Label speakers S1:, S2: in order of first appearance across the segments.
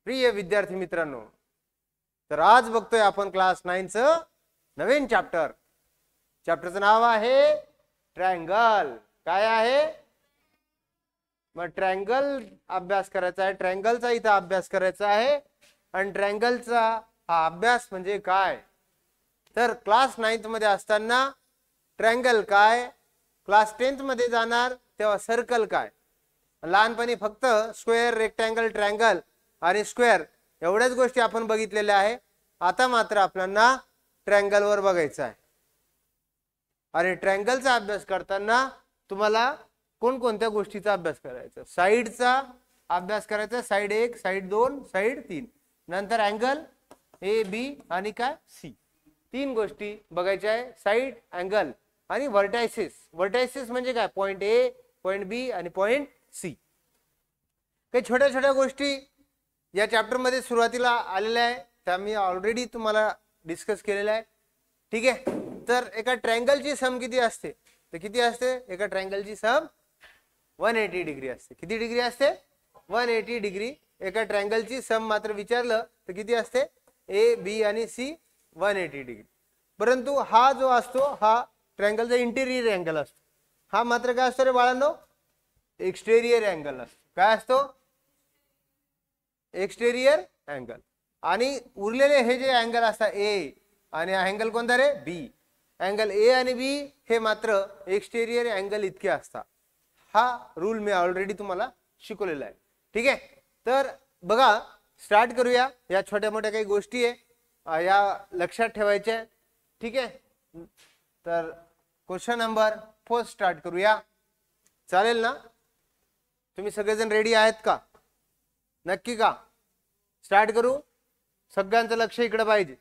S1: प्रिय विद्यार्थी मित्रांनो, तर आज बघतोय आपण क्लास 9 चं नवीन चॅप्टरचं नाव आहे ट्रायंगल. काय आहे? मग ट्रायंगल अभ्यास करायचा आहे, ट्रायंगलचा इथं अभ्यास करायचा आहे. आणि ट्रायंगलचा हा अभ्यास म्हणजे काय, तर क्लास 9th मध्ये असताना ट्रायंगल काय, क्लास 10th मध्ये जाणार तेव्हा सर्कल काय. लहानपणी फक्त स्क्वेअर, रेक्टँगल, ट्रायंगल आणि स्क्वेअर एवढ्याच गोष्टी आपण बघितलेल्या आहे. आता मात्र आपल्याला ट्रायंगल वर बघायचं आहे. आणि ट्रायंगलचा अभ्यास करताना तुम्हाला कोणकोणत्या गोष्टीचा अभ्यास करायचा? साइडचा अभ्यास करायचा, साइड 1, साइड 2, साइड 3, नंतर अँगल ए बी आणि काय सी, 3 गोष्टी बघायच्या आहे. साइड, अँगल आणि व्हर्टायसेस. व्हर्टायसेस म्हणजे काय? पॉइंट ए, पॉइंट बी आणि पॉइंट सी. काही छोट्या छोट्या गोष्टी या चॅप्टर मध्ये सुरुवातीला आलेल्या आहे, त्या मी ऑलरेडी तुम्हाला डिस्कस केलेल्या आहे. ठीक आहे. तर एका ट्रायंगलची सम किती असते? तर किती असते? एका ट्रायंगलची सम 180 डिग्री असते. किती डिग्री असते? 180 डिग्री. एका ट्रायंगलची सम मात्र विचारलं तर किती असते? ए बी आणि सी 180 डिग्री. परंतु हा जो असतो हा ट्रायंगलचा इंटेरियर अँगल असतो. हा मात्र काय असतो रे बाळांनो? एक्सटेरियर अँगल असतो. काय असतो? Exterior angle. आणि उरलेले हे जे अँगल असतात ए आणि अँगल कोणता रे? बी. अँगल ए आणि बी हे मात्र एक्सटेरियर अँगल इतके असतात. हा रूल मी ऑलरेडी तुम्हाला शिकवलेला आहे. ठीक आहे. तर बघा, स्टार्ट करूया. या छोट्या मोठ्या काही गोष्टी आहे या लक्षात ठेवायच्या. ठीक आहे. तर क्वेश्चन नंबर 4 स्टार्ट करूया. चालेल ना? तुम्ही सगळेजण रेडी आहेत का? नक्की का? स्टार्ट करू. सगळ्यांचं लक्ष इकडे पाहिजे.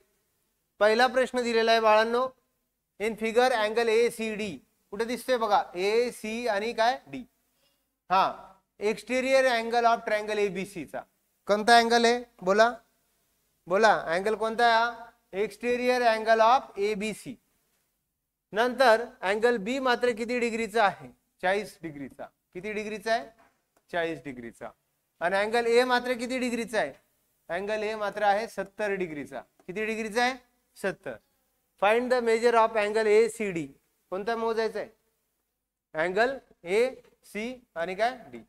S1: पहिला प्रश्न दिलेला आहे बाळांनो. In figure angle A C D कुठे दिसतोय बघा? ए सी आणि काय डी. हा exterior angle of triangle ABC चा कोणता अँगल आहे? बोला बोला. अँगल कोणता आहे? Exterior angle of ABC. नंतर अँगल बी मात्र किती डिग्रीचा आहे? 40 डिग्रीचा. किती डिग्रीचा आहे? 40 डिग्रीचा. आणि अँगल ए मात्र किती डिग्रीचा आहे? अँगल ए मात्र आहे 70 डिग्रीचा. किती डिग्रीचा आहे? 70. Find the measure of angle A C D. कोणता मोजायचा आहे? अँगल ए सी आणि काय डी.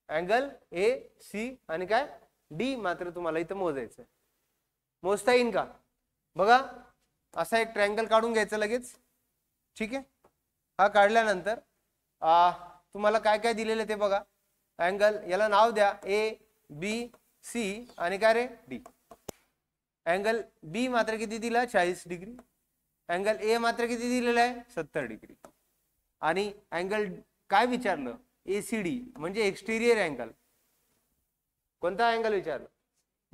S1: अँगल ए सी आणि काय डी मात्र तुम्हाला इथं मोजायचं आहे. मोजता येईल का? बघा, असा एक ट्रायंगल काढून घ्यायचा लगेच. ठीक आहे. हा काढल्यानंतर तुम्हाला काय काय दिलेलं ते बघा. अँगल याला नाव द्या ए बी सी आणि काय रे डी. अँगल बी मात्र किती दिला? 40 डिग्री. अँगल ए मात्र किती दिलेला आहे? 70 डिग्री. आणि अँगल काय विचारलं? एसीडी म्हणजे एक्सटेरियर अँगल. कोणता अँगल विचारलं?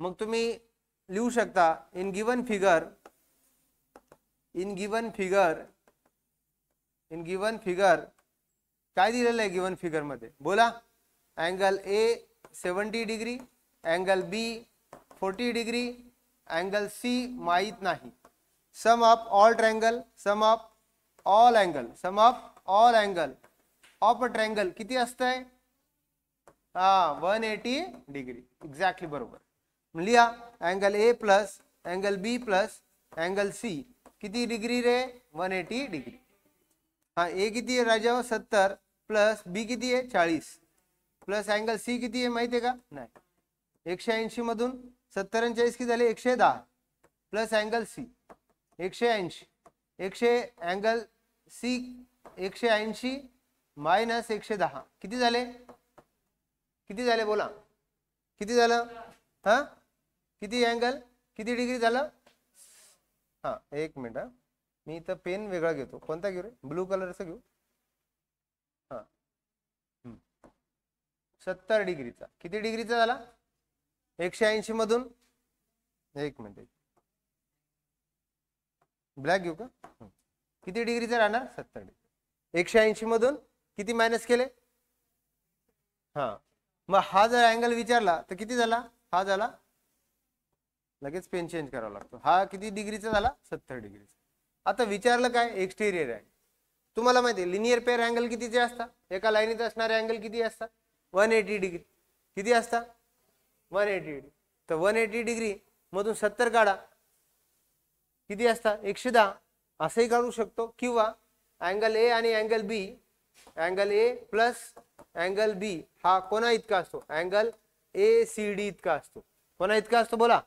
S1: मग तुम्ही लिहू शकता इन गिवन फिगर काय दिलेलं आहे गिवन फिगर मध्ये? बोला. Angle A 70 degree, angle B 40 degree, angle C माहित नाही. Sum of all triangle, sum of all angle of a triangle किती असतंय? 180 डिग्री. एक्झॅक्टली बरोबर. लिहा. Angle A plus angle B plus angle C किती degree रे? 180 डिग्री. हा A किती आहे राजा? 70 प्लस बी किती आहे? 40 प्लस अँगल सी किती आहे माहिती आहे का? नाही. 180 मधून 70 आणि 40 किती झाले? 110 plus angle C 180 angle C 180 minus 110 किती झाले? किती झाले बोला? किती झालं? हा किती अँगल किती डिग्री झालं? हा एक मिनिट. मी इथं पेन वेगळा घेतो. कोणता घेऊ रे? ब्लू कलरचा घेऊ. हा 70 डिग्रीचा. किती डिग्रीचा झाला? 180 मधून एक मिनिट ब्लॅक घेऊ का? किती डिग्रीचा राहणार? 70 डिग्री. 180 मधून किती मायनस केले? हा मग हा जर अँगल विचारला तर किती झाला? हा झाला, लगेच पेन चेंज करावा लागतो. हा किती डिग्रीचा झाला? 70 डिग्रीचा. आता विचारलं काय? एक्सटेरियर आहे. तुम्हाला माहिती आहे लिनियर पेअर अँगल कितीचे असतात? एका लाईनीत असणारे अँगल किती असतात? 180 डिग्री किती असता 180 डिग्री तर 180 डिग्री मधून 70 काढा किती असता 110 असंही काढू शकतो किंवा अँगल ए आणि angle B angle A plus angle B हा कोणा इतका असतो अँगल ACD इतका असतो कोणा इतका असतो बोला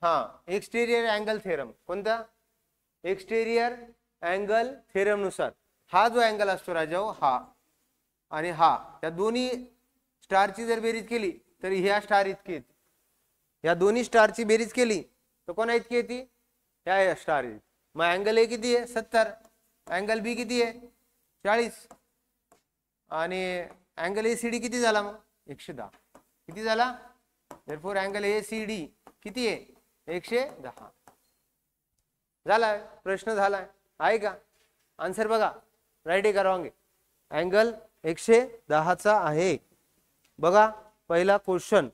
S1: हा एक्सटेरियर अँगल थेरम कोणता एक्सटेरियर अँगल थेरम नुसार हा जो अँगल असतो राजाओ हा आणि हा या दोन्ही स्टारची जर बेरीज केली तर ह्या स्टार इतकी येते या दोन्ही स्टारची बेरीज केली तर कोणा इतकी येते ह्या स्टार मग अँगल ए किती आहे 70 अँगल बी किती आहे 40 आणि अँगल ACD किती झाला मग 110 किती झाला therefore अँगल ACD किती आहे 110 झालाय प्रश्न झालाय आहे का आन्सर बघा राईट आहे का रॉंग आहे अँगल 110 चा आहे बघा पहिला क्वेश्चन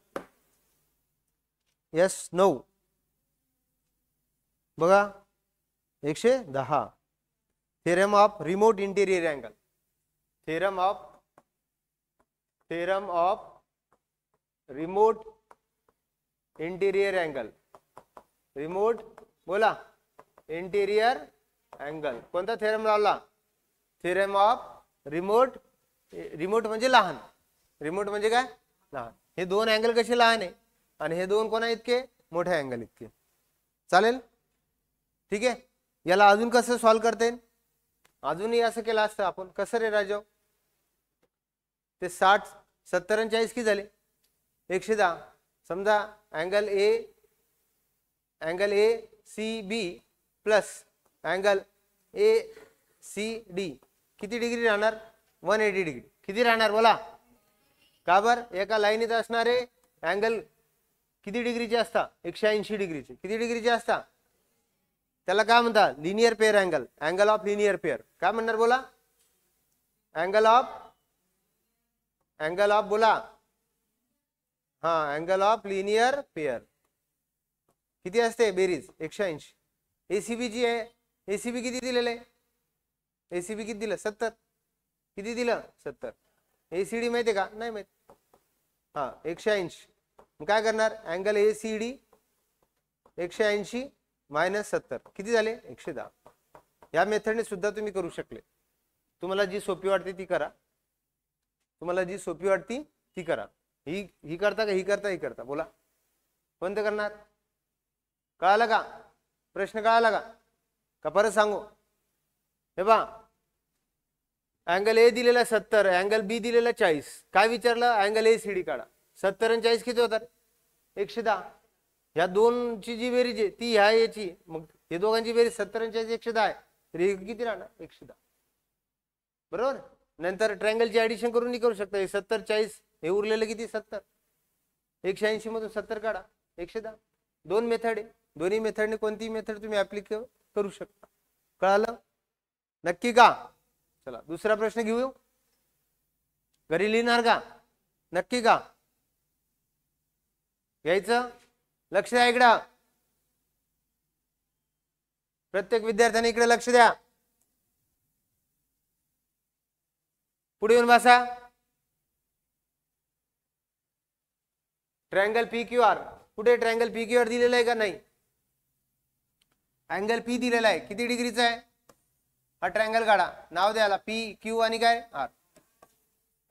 S1: यस 9 बघा 110 theorem of remote interior angle theorem of remote interior angle remote बोला इंटेरियर अँगल कोणता थेरम लावला थेरम ऑफ रिमोट रिमोट म्हणजे लहान रिमोट म्हणजे काय लहान हे दोन अँगल कसे लहान आहे आणि हे दोन कोणा इतके मोठे अँगल इतके चालेल ठीक आहे याला अजून कसं सॉल्व करता येईल अजूनही असं केलं असतं आपण कसं रे राजा ते 60 70 आणि 40 किती झाले 110 समजा angle ACB plus angle ACD किती डिग्री राहणार 180 डिग्री किती राहणार बोला का बर एका लाईनीत असणारे अँगल किती डिग्रीचे असतात 180 डिग्रीचे किती डिग्रीचे असतात त्याला काय म्हणतात linear pair angle angle of linear pair काय म्हणणार बोला अँगल ऑफ बोला हा अँगल ऑफ लिनियर पेअर किती असते बेरीज 180 ACB जी आहे ACB किती दिलेलं आहे ACB किती दिलं 70 किती दिलं 70 ACD माहिती आहे का नाही माहित हा 180 मग काय करणार अँगल ACD 180 मायनस 70 किती झाले 110 या मेथडने सुद्धा तुम्ही करू शकले तुम्हाला जी सोपी वाटते ती करा तुम्हाला जी सोपी वाटती ती करा ही करता का ही करता बोला कोणतं करणार कळालं का प्रश्न कळाला का परत सांगू हे बा अँगल ए दिलेला 70 अँगल बी दिलेला 40 काय विचारलं अँगल ACD काढा 70 आणि 40 किती होतात 110 ह्या दोनची जी बेरीज आहे ती ह्या याची मग हे दोघांची बेरीज 70 आणि 40 110 आहे तर किती राहणार 110 बरोबर नंतर ट्रायंगलची ऍडिशन करून करू शकता 70 40 हे उरलेलं किती 70 180 मधून 70 काढा 110 दोन मेथड आहे दोन्ही मेथडने कोणतीही मेथड तुम्ही ऍप्लिक करू शकता कळालं नक्की का चला दुसरा प्रश्न घेऊ घरी लिहिणार का नक्की का घ्यायचं लक्ष द्या इकडं प्रत्येक विद्यार्थ्याने इकडे लक्ष द्या पुढे येऊन बसा ट्रायंगल PQR कुठे ट्रायंगल PQR दिलेला आहे का नाही अँगल P दिलेला आहे किती डिग्रीचा आहे हा ट्रायंगल काढा नाव द्याला PQ आणि काय R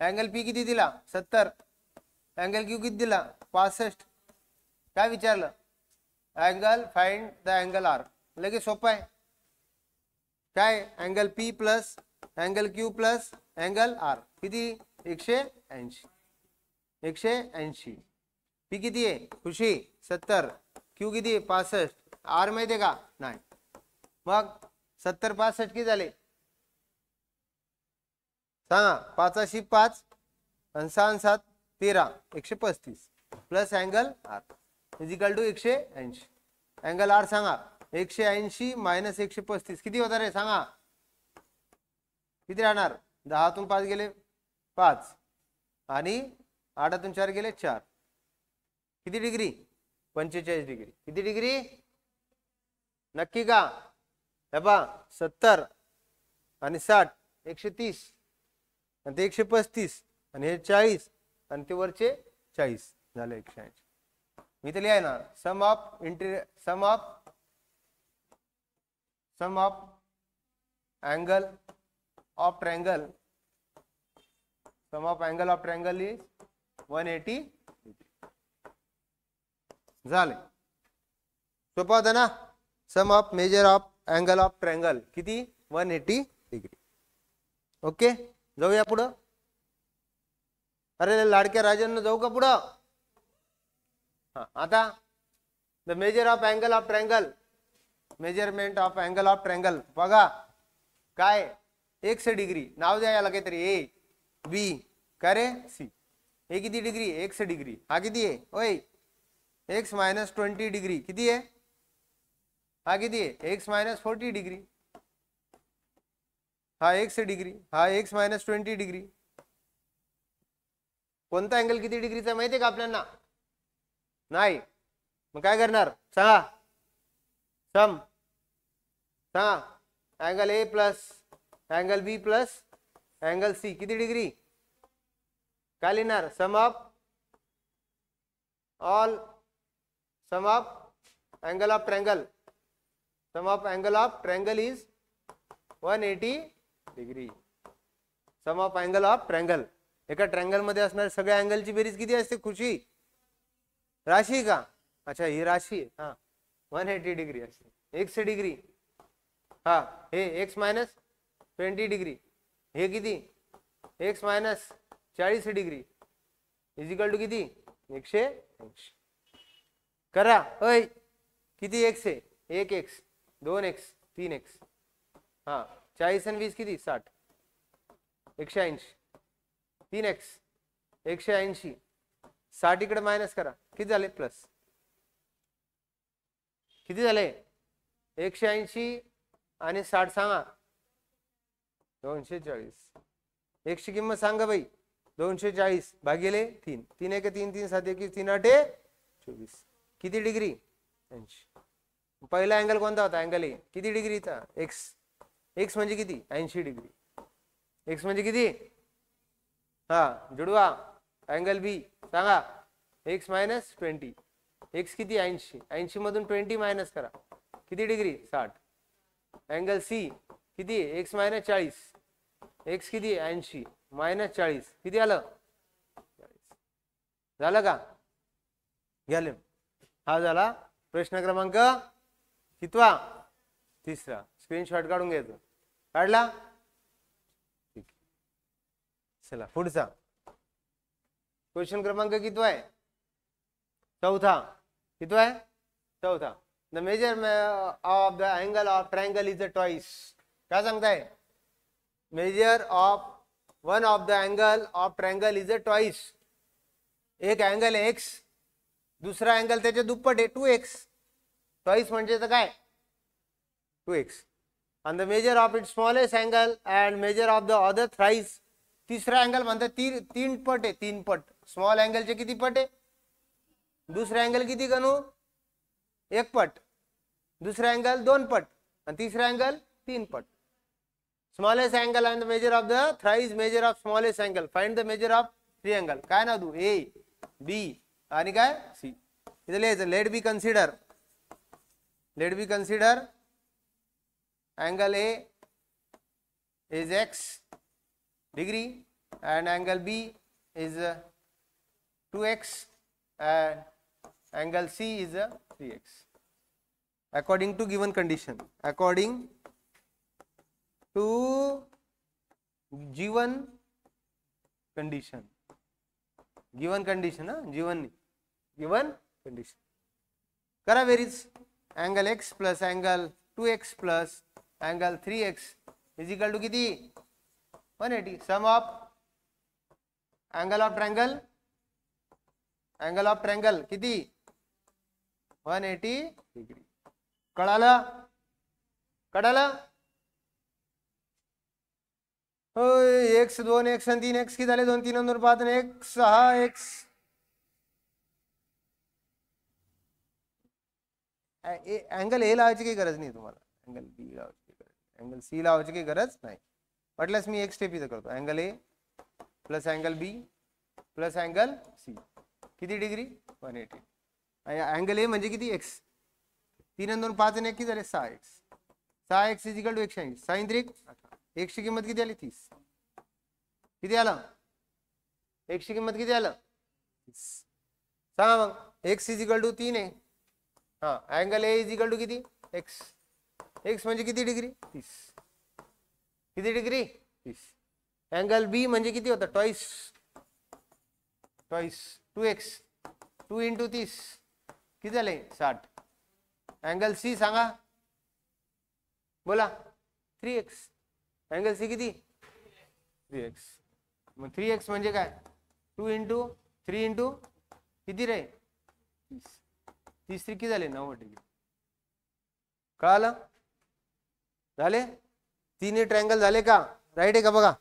S1: अँगल P किती दिला 70 अँगल Q किती दिला 65 काय विचारलं angle find the angle R लगेच सोपं आहे काय angle P plus angle Q plus angle R किती 180 P किती आहे खुशी 70 Q किती आहे 65 R माहिती आहे का नाही मग 70 65 किती झाले सांगा 5 5 आणि 6 7 13 135 प्लस अँगल R इजिकल टू 180 अँगल R सांगा 180 मायनस 135 किती होणार रे सांगा किती राहणार 10 5 गेले 5 आणि 8 4 गेले 4 किती डिग्री 45 डिग्री किती डिग्री नक्की का हे पहा 70 आणि 60 130 आणि ते 135 आणि हे 40 आणि ते वरचे 40 झाले 180. मी इथे लिहायणार sum of angle of triangle is 180 झाले. सोपं होतं ना. Sum of measure of angle of triangle किती 180 डिग्री. ओके जाऊया पुढं. अरे लाडक्या राजांना जाऊ का पुढं. हा आता the measure of angle of triangle measurement of angle of triangle बघा काय 100 डिग्री नाव द्या याला काहीतरी ए बी काय रे सी. हे किती डिग्री 100 डिग्री. हा किती आहे ओय x मायनस 20 डिग्री किती आहे. हा किती आहे x मायनस 40 डिग्री. हा 100 डिग्री हा x मायनस 20 डिग्री. कोणता अँगल किती डिग्रीचा माहिती आहे का आपल्याला नाही. मग काय करणार सांगा. सम सांगा angle A plus angle B plus angle C किती डिग्री. काय लिहिणार sum of angle of triangle is 180 degree. Sum of angle of triangle एका ट्रायंगल मध्ये असणाऱ्या सगळ्या अँगलची बेरीज किती असते खुशी. राशी का. अच्छा ही राशी आहे. हा 180 डिग्री असते. 100 डिग्री हा हे x मायनस 20 डिग्री. हे किती x minus 40 degree is equal to किती 180. करा अय किती x आहे 1x 2x 3x. हा 40 आणि 20 किती 60 180 3x 180 60 इकडे मायनस करा किती झाले प्लस किती झाले 180 आणि 60 सांगा 240. x ची किंमत सांगा बाई 240 भागिले 3 3 1 3 3 7 1 3 8 24 किती डिग्री 80. पहिला अँगल कोणता होता अँगल ए किती डिग्रीचा x म्हणजे किती 80 डिग्री. x म्हणजे किती हा जुडवा अँगल बी सांगा x मायनस 20 x किती 80 मधून 20 मायनस करा किती डिग्री 60. अँगल सी किती x मायनस 40 x किती 80 मायनस 40 किती आलं 40. झालं का गेले. हा झाला प्रश्न क्रमांक कितवा तिसरा. स्क्रीनशॉट काढून घ्यायचं. काढला ठीक. चला पुढचा क्वेश्चन क्रमांक कितवा आहे चौथा. कितवा आहे चौथा. The measure of the angle of triangle is a twice. काय सांगताय measure of one of the angle of triangle is a twice. एक अँगल आहे x दुसरा अँगल त्याच्या दुप्पट आहे 2x. ट्वाइस म्हणजे तर काय 2x. and the measure of its smallest angle and measure of the other thrice. तिसरा अँगल म्हणतात तीन पट आहे 3 पट. स्मॉल अँगलचे किती पट आहे दुसरा अँगल किती गणू 1 पट दुसरा अँगल 2 पट आणि तिसरा अँगल 3 पट. Smallest angle and the measure of the thrice measure of smallest angle. find the measure of triangle. काय ना तू a b आणि काय c. इथे लिहायचं let be consider angle A is x degree and angle B is 2x and angle C is 3x according to given condition. According to given condition करा बेरीज. angle x plus angle 2x plus angle 3x is equal to किती 180. sum of angle of triangle किती 180 degree. कळालं होय. x 2x आणि 3x किती झाले 2 3 2 5 आणि 1 6x. अँगल ए लावायची काही गरज नाही तुम्हाला. अँगल बी लावायची अँगल सी लावायची काही गरज नाही. वाटल्यास मी एक स्टेप इथं करतो. Angle A plus angle B plus angle C किती डिग्री 180. अँगल ए म्हणजे किती एक्स 3 आणि 2 5 आणि 1 किती झाले 6x 6x इजिकल टू 180 साइन 3 x ची किंमत किती आली 30 किती आलं x ची किंमत किती आलं 30 सांगा मग x इजिकल टू 3 आहे हा अँगल ए इजिकल टू किती x x म्हणजे किती डिग्री 30 किती डिग्री 30 अँगल बी म्हणजे किती होता ट्वाइस 2x 2 इंटू 30 किती झाले 60 अँगल सी सांगा बोला 3x अँगल सी किती 3x मग 3x म्हणजे काय 2 इंटू 3 इंटू किती रे 30 किती झाले 90 डिग्री कळालं झाले तिन्ही ट्रायंगल झाले का राईट आहे का बघा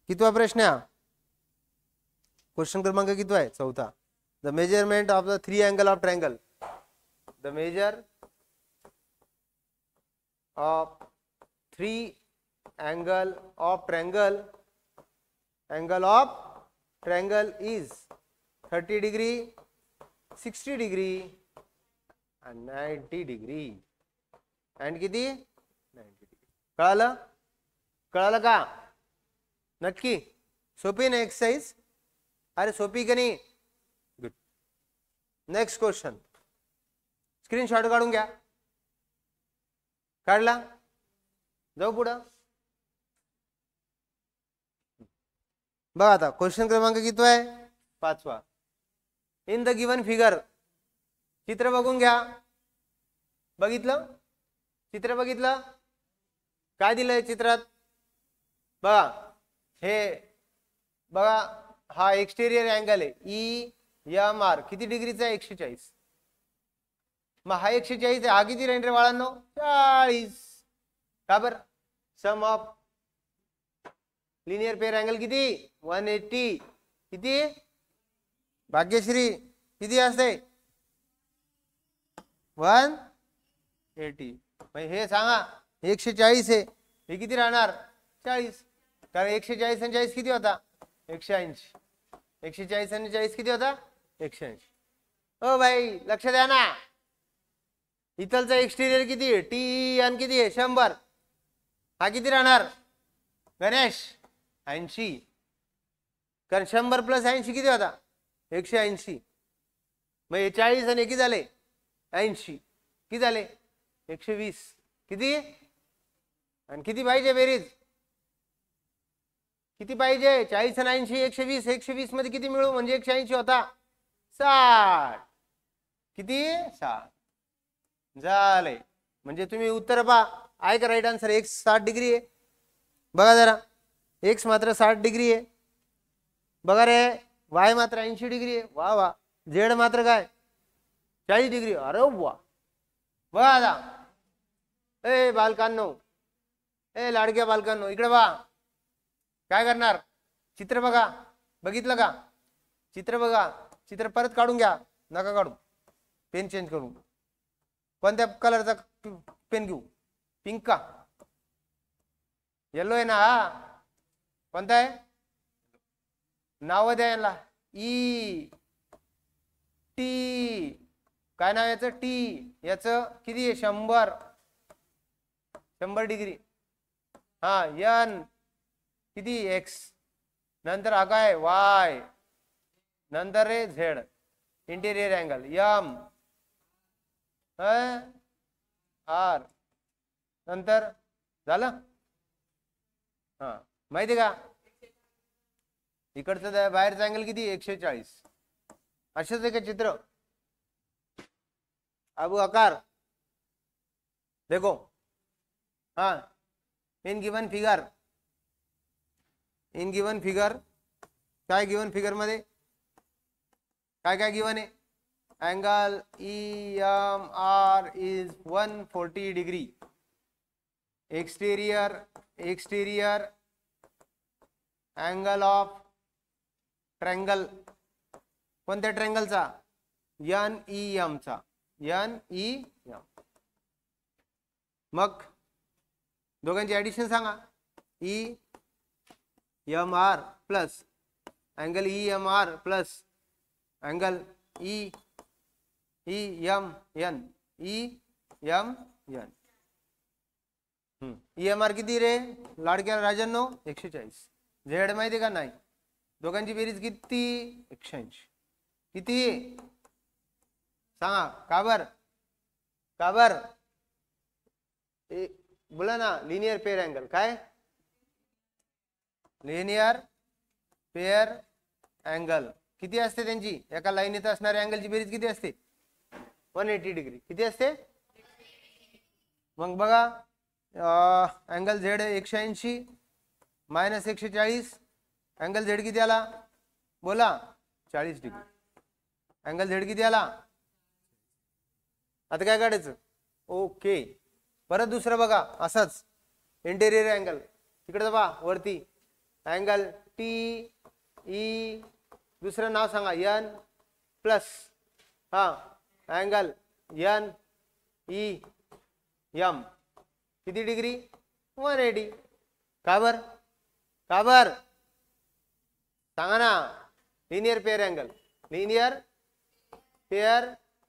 S1: कितवा प्रश्न आहे क्वेश्चन क्रमांक कितवा आहे चौथा the measurement of the 3 angle of triangle the measure of 3 angle of triangle is 30 degree 60 degree and 90 degree and किती 90 degree कळालं का नक्की सोपी ना एक्सरसाइज अरे सोपी का नाही गुड नेक्स्ट क्वेश्चन स्क्रीनशॉट काढून घ्या काढला जाऊ पुढं बघा आता क्वेश्चन क्रमांक कितवा आहे 5वा इन द गिवन फिगर चित्र बघून घ्या बघितलं चित्र बघितलं काय दिलंय चित्रात बघा हे बघा हा एक्सटेरियर अँगल आहे EMR किती डिग्रीचा आहे 140 मग हा 140 आहे हा किती राहील रे बाळांनो 40 का बर सम ऑफ लिनियर पेयर अँगल किती 180 किती भाग्यश्री किती असते 180 हे सांगा 140 आहे हे किती राहणार 40 कारण 140 आणि 40 किती होता 180 140 आणि 40 किती होता 180 ओ भाई लक्ष द्या ना इथलचा एक्सटेरियर किती आहे टी आणि किती आहे 100 हा किती राहणार गणेश 80 कारण 100 प्लस 80 किती होता 180 मग हे 40 आणि किती झाले 80 किती झाले 120 किती आणि किती पाहिजे बेरीज किती पाहिजे 40 आणि 80 120 मध्ये किती मिळू म्हणजे 180 होता 60 किती 60 झाले म्हणजे तुम्ही उत्तर पहा आहे का राईट आन्सर x 60 डिग्री आहे बघा जरा x मात्र 60 डिग्री आहे बघा रे y मात्र 80 डिग्री आहे वा वा z मात्र काय 40 डिग्री अरे वा बघा आता ए बालकांनो ए लाडक्या बालकांनो इकडे बघा काय करणार चित्र बघा बघितलं का चित्र बघा चित्र परत काढून घ्या नका काढू पेन चेंज करू कोणत्या कलरचा पेन घेऊ पिंक का येलो आहे ना हा कोणता आहे नाव द्या याला ई टी काय नाव याचं टी याचं किती आहे 100 डिग्री हा एन किती एक्स नंतर हा काय वाय नंतर रे Z interior angle M R नंतर झालं हा माहिती का इकडचं बाहेरचं अँगल किती 140 असेच आहे का चित्र अब आकार देखो हाँ इन गिवन फिगर काय गिवन फिगर मध्ये काय काय गिवन आहे angle EMR is 140 degree exterior angle of triangle कोणत्या ट्रायंगलचा NEM चा NEM मग दोघांची ऍडिशन सांगा M R plus angle E M R plus angle E M N E M R किती रे लाडक्या राजांनो 140. झेड माहिती का नाही दोघांची बेरीज किती 180. किती सांगा का बर बोला ना लिनियर पेअर अँगल काय लिनियर पेअर अँगल किती असते त्यांची एका लाईनीत असणाऱ्या अँगलची बेरीज किती असते 180 डिग्री किती असते मग बघा angle Z 180 minus 140 angle Z किती आला बोला 40 डिग्री अँगल झेड किती आला आता काय काढायचं ओके परत दुसरं बघा असंच इंटेरियर अँगल तिकडे बघा वरती अँगल टी ई दुसरं नाव सांगा एन प्लस हा अँगल एन ई एम किती डिग्री 180 का बर सांगा ना लिनियर पेअर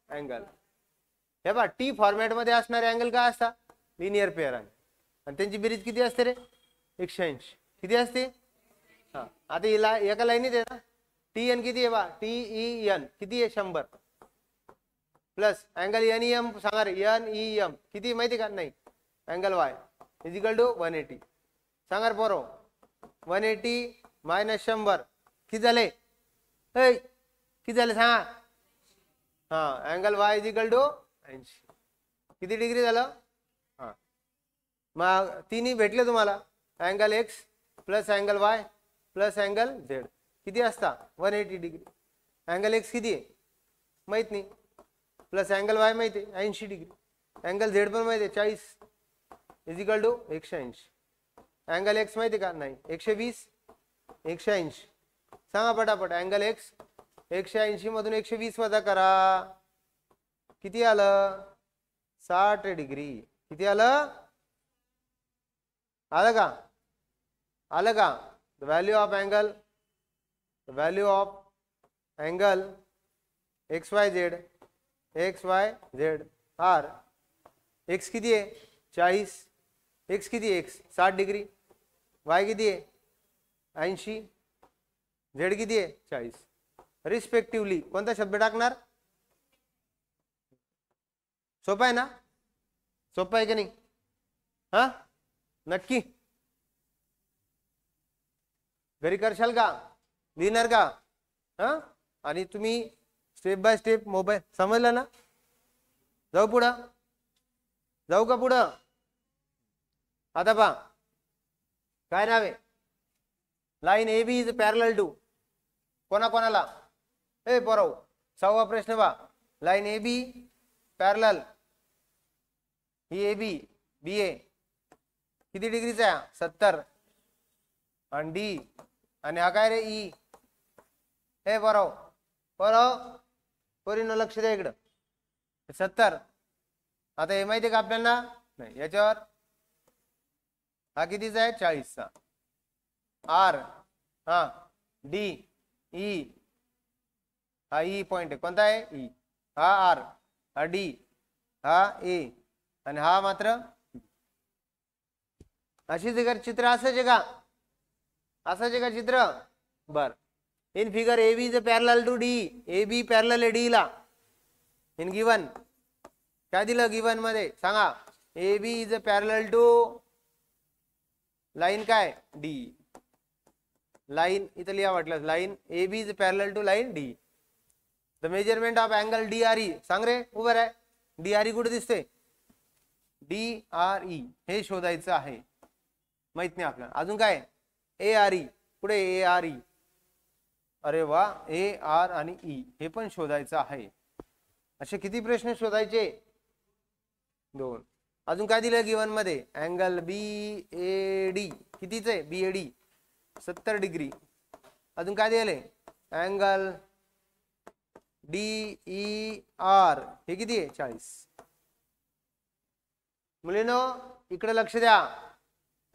S1: अँगल हे बा टी फॉर्मॅट मध्ये असणारे अँगल काय असतात लिनियर पेअर अँगल आणि त्यांची बेरीज किती असते रे 180 किती असते हा आता हिला एका लाईनीत आहे ना टी एन किती आहे बा टी ई एन किती आहे 100 plus angle N E M सांगा रे एन ई एम किती माहिती का नाही angle Y is equal to 180 सांगा बरो 180 मायनस 100 किती झाले किती झाले सांगा हा angle Y is equal to 80 किती डिग्री झालं हा मग तिन्ही भेटले तुम्हाला angle X plus angle Y plus angle Z किती असता 180 डिग्री अँगल एक्स किती आहे माहित नाही प्लस अँगल वाय माहिती आहे 80 डिग्री अँगल झेड पण माहिती आहे 40 is equal to 180 angle X माहिती का नाही 120 180 सांगा पटापट अँगल एक्स 180 मधून 120 वजा करा किती आलं 60 डिग्री किती आलं का the value of angle X Y Z are X किती आहे 40 एक्स किती आहे एक्स 60 डिग्री वाय किती आहे 80 झेड किती आहे 40 रिस्पेक्टिवली कोणता शब्द टाकणार सोपा आहे ना सोपा आहे की नाही हा नक्की घरी करशाल का लिहिणार का हा आणि तुम्ही स्टेप बाय स्टेप मोबाईल समजला ना जाऊ का पुढं आता पहा काय नाव आहे line A B is parallel to कोणाला पोराव 6वा प्रश्न बा line A B parallel he A B बी ए किती डिग्रीचा आहे 70 आणि डी आणि हा काय रे ई पोराव पोरीनं लक्ष द्या इकडं 70 आता हे माहिती का आपल्याला नाही याच्यावर हा कितीचा आहे 40चा आर हा डी ई हा ई पॉइंट आहे कोणता आहे ई हा आर हा डी हा ए आणि हा मात्र अशी जर चित्र असायचे का चित्र बर in figure A B is parallel to D A B parallel आहे डी ला इन गिवन काय दिलं गिवन मध्ये सांगा A B is parallel to line काय डी लाईन इथं लिहा वाटलं line A B is parallel to line D the measurement of angle D R E सांग रे उभं आहे डी आर ई कुठे दिसते डी आर ई हे शोधायचं आहे माहित नाही आपल्याला अजून काय ए आर ई पुढे ए आर ई अरे वा ए आर आणि ई हे पण शोधायचं आहे असे किती प्रश्न शोधायचे 2 अजून काय दिलं गिवन मध्ये अँगल बी ए डी कितीच आहे बी ए डी 70 डिग्री अजून काय दिले अँगल डी ई आर हे किती आहे 40 मुलीनो इकडे लक्ष द्या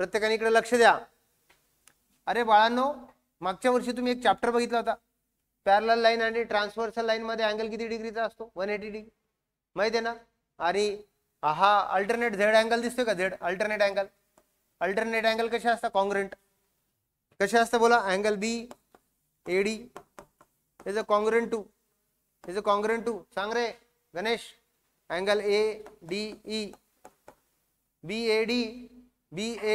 S1: प्रत्येकाने इकडे लक्ष द्या अरे बाळांनो, मागच्या वर्षी तुम्ही एक चॅप्टर बघितला होता, पॅरलल लाईन आणि ट्रान्सव्हर्सल लाईन मध्ये अँगल किती डिग्रीचा असतो? 180 डिग्री, माहिती आहे ना? आणि हा अल्टरनेट झेड अँगल दिसतोय का? Z alternate angle. Alternate angle कसे असतात? कॉन्ग्रुएंट. कसे असतात बोला? Angle B AD is a congruent to, is a congruent to, सांग रे Ganesh. Angle A D E, B A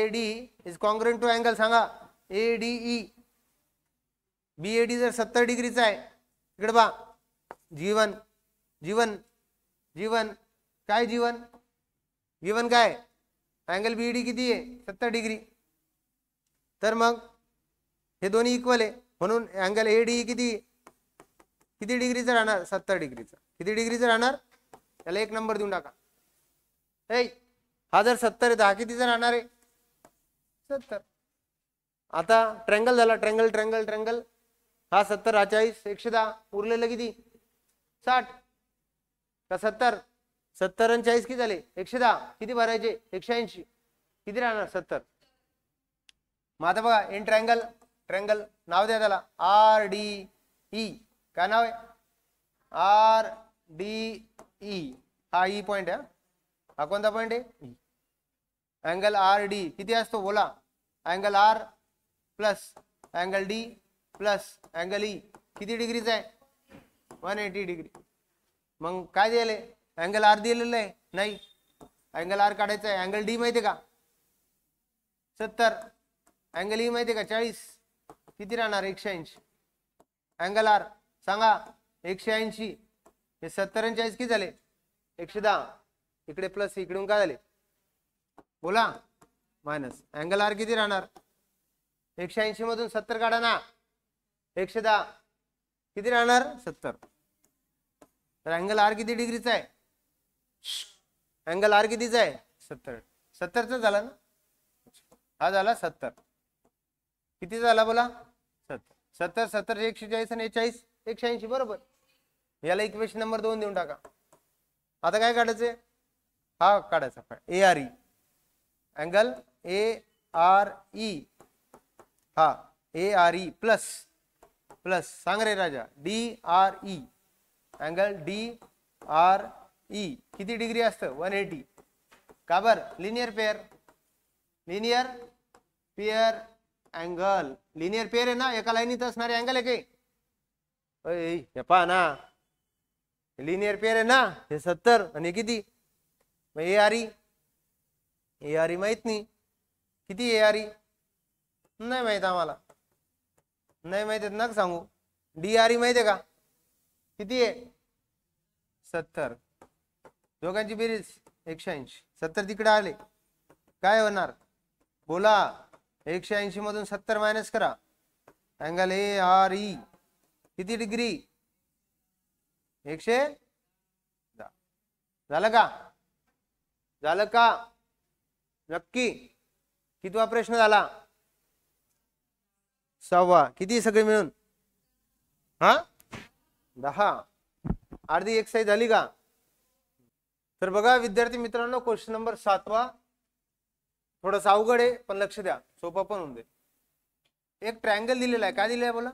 S1: D is congruent to angle, सांगा A D E. B A D जर 70 डिग्रीचा आहे, इकडे बा, जीवन जीवन जीवन काय जीवन? जीवन काय? अँगल बी डी किती आहे? 70 डिग्री. तर मग हे दोन्ही इक्वल आहे, म्हणून अँगल ए डी किती किती डिग्रीचा राहणार? 70 डिग्रीचा. किती डिग्रीचा राहणार? त्याला 1 नंबर देऊन टाका. हा जर 70 आहे तर हा कितीचा राहणार आहे? 70. आता ट्रँगल झाला, ट्रँगल ट्रँगल ट्रँगल. हा 70, हा 40, 110, उरलेलं किती? 60 का 70? 70 आणि 40 किती झाले? 110. किती भरायचे? 180. किती राहणार? 70. मग आता बघा, इन ट्रँगल, ट्रँगल नाव द्या त्याला आर डी ई. काय नाव आहे? R D E. हा ई पॉइंट आहे. हा कोणता पॉइंट आहे? अँगल आर डी किती असतो बोला? Angle R plus angle D plus angle E किती डिग्रीचा आहे? 180 डिग्री. मग काय दिले? अँगल आर दिलेलं आहे? नाही. अँगल आर काढायचा आहे. अँगल डी माहिती आहे का? 70. अँगल ई माहिती आहे का? 40. किती राहणार? 180. अँगल आर सांगा 180. हे 70 आणि 40 किती झाले? 110. इकडे प्लस, इकडून काय झाले बोला? मायनस. अँगल आर किती राहणार? 180 मधून 70 काढा ना. 110 किती राहणार? 70. तर अँगल आर किती डिग्रीचा आहे? अँगल आर कितीचा आहे? 70. 70चा झाला ना? हा झाला 70. किती झाला बोला? 70. 70 70 140 आणि 40 180 बरोबर. याला इक्वेशन नंबर 2 देऊन टाका. आता काय काढायचंय? हा काढायचा A R E. Angle A R E, हा A R E plus plus सांग रे राजा D R E. Angle D R E किती डिग्री असतं? 180. का बर? Linear pair. Linear pair angle. Linear pair आहे ना, एका लाईनीत असणारे अँगल आहे काही? हे पहा ना, लिनियर पेअर आहे ना. हे 70 आणि किती? A R E. A R E माहित नाही. किती ए आर ई? नाही माहित आम्हाला. नाही माहित आहे नका सांगू. डी आर ई माहिती आहे का? किती आहे? 70. दोघांची बेरीज 180. 70 तिकडे आले, काय होणार बोला? 180 मधून 70 मायनस करा. अँगल ए आर ई किती डिग्री? 110. झालं का? झालं का? नक्की? कितवा प्रश्न झाला? 6वा. किती सगळे मिळून? हा 10. अर्धी एक्सरसाइज झाली का? तर बघा विद्यार्थी मित्रांनो, क्वेश्चन नंबर 7वा थोडासा अवघड आहे, पण लक्ष द्या, सोपा पण होऊन दे. एक ट्रायंगल दिलेला आहे. काय दिलंय बोला?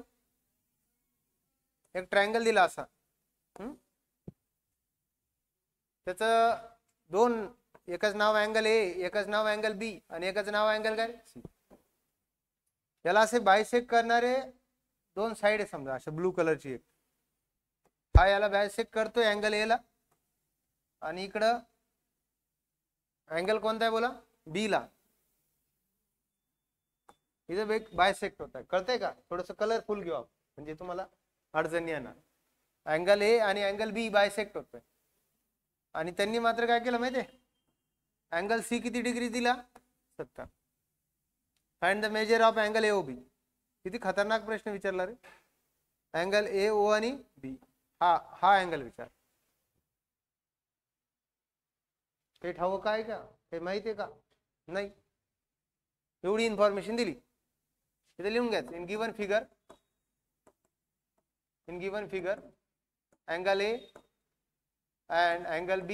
S1: एक ट्रायंगल दिला असा. त्याचं दोन, एकच नाव अँगल ए, एकच नाव अँगल बी आणि एकच नाव अँगल काय सी. याला असे बायसेक्ट करणारे दोन साइड आहे समजा, अशा ब्लू कलरची. एक हा याला बायसेक्ट करतोय अँगल ए ला, आणि इकडं अँगल कोणता आहे बोला? बी ला. इथं बायसेक्ट होत आहे. कळतंय का? थोडस कलरफुल घेऊ आपण, म्हणजे तुम्हाला अडचणी येणार. अँगल ए आणि अँगल बी बायसेक्ट होतोय, आणि त्यांनी मात्र काय केलं माहितीये? अँगल सी किती डिग्री दिला? 70. Find the measure of angle A O B. किती खतरनाक प्रश्न विचारला रे. अँगल ए ओ आणि बी, हा अँगल विचार. हे ठाऊक आहे का? हे माहिती आहे का? नाही. एवढी इन्फॉर्मेशन दिली. इथे लिहून घ्यायचं. In given figure angle A and angle B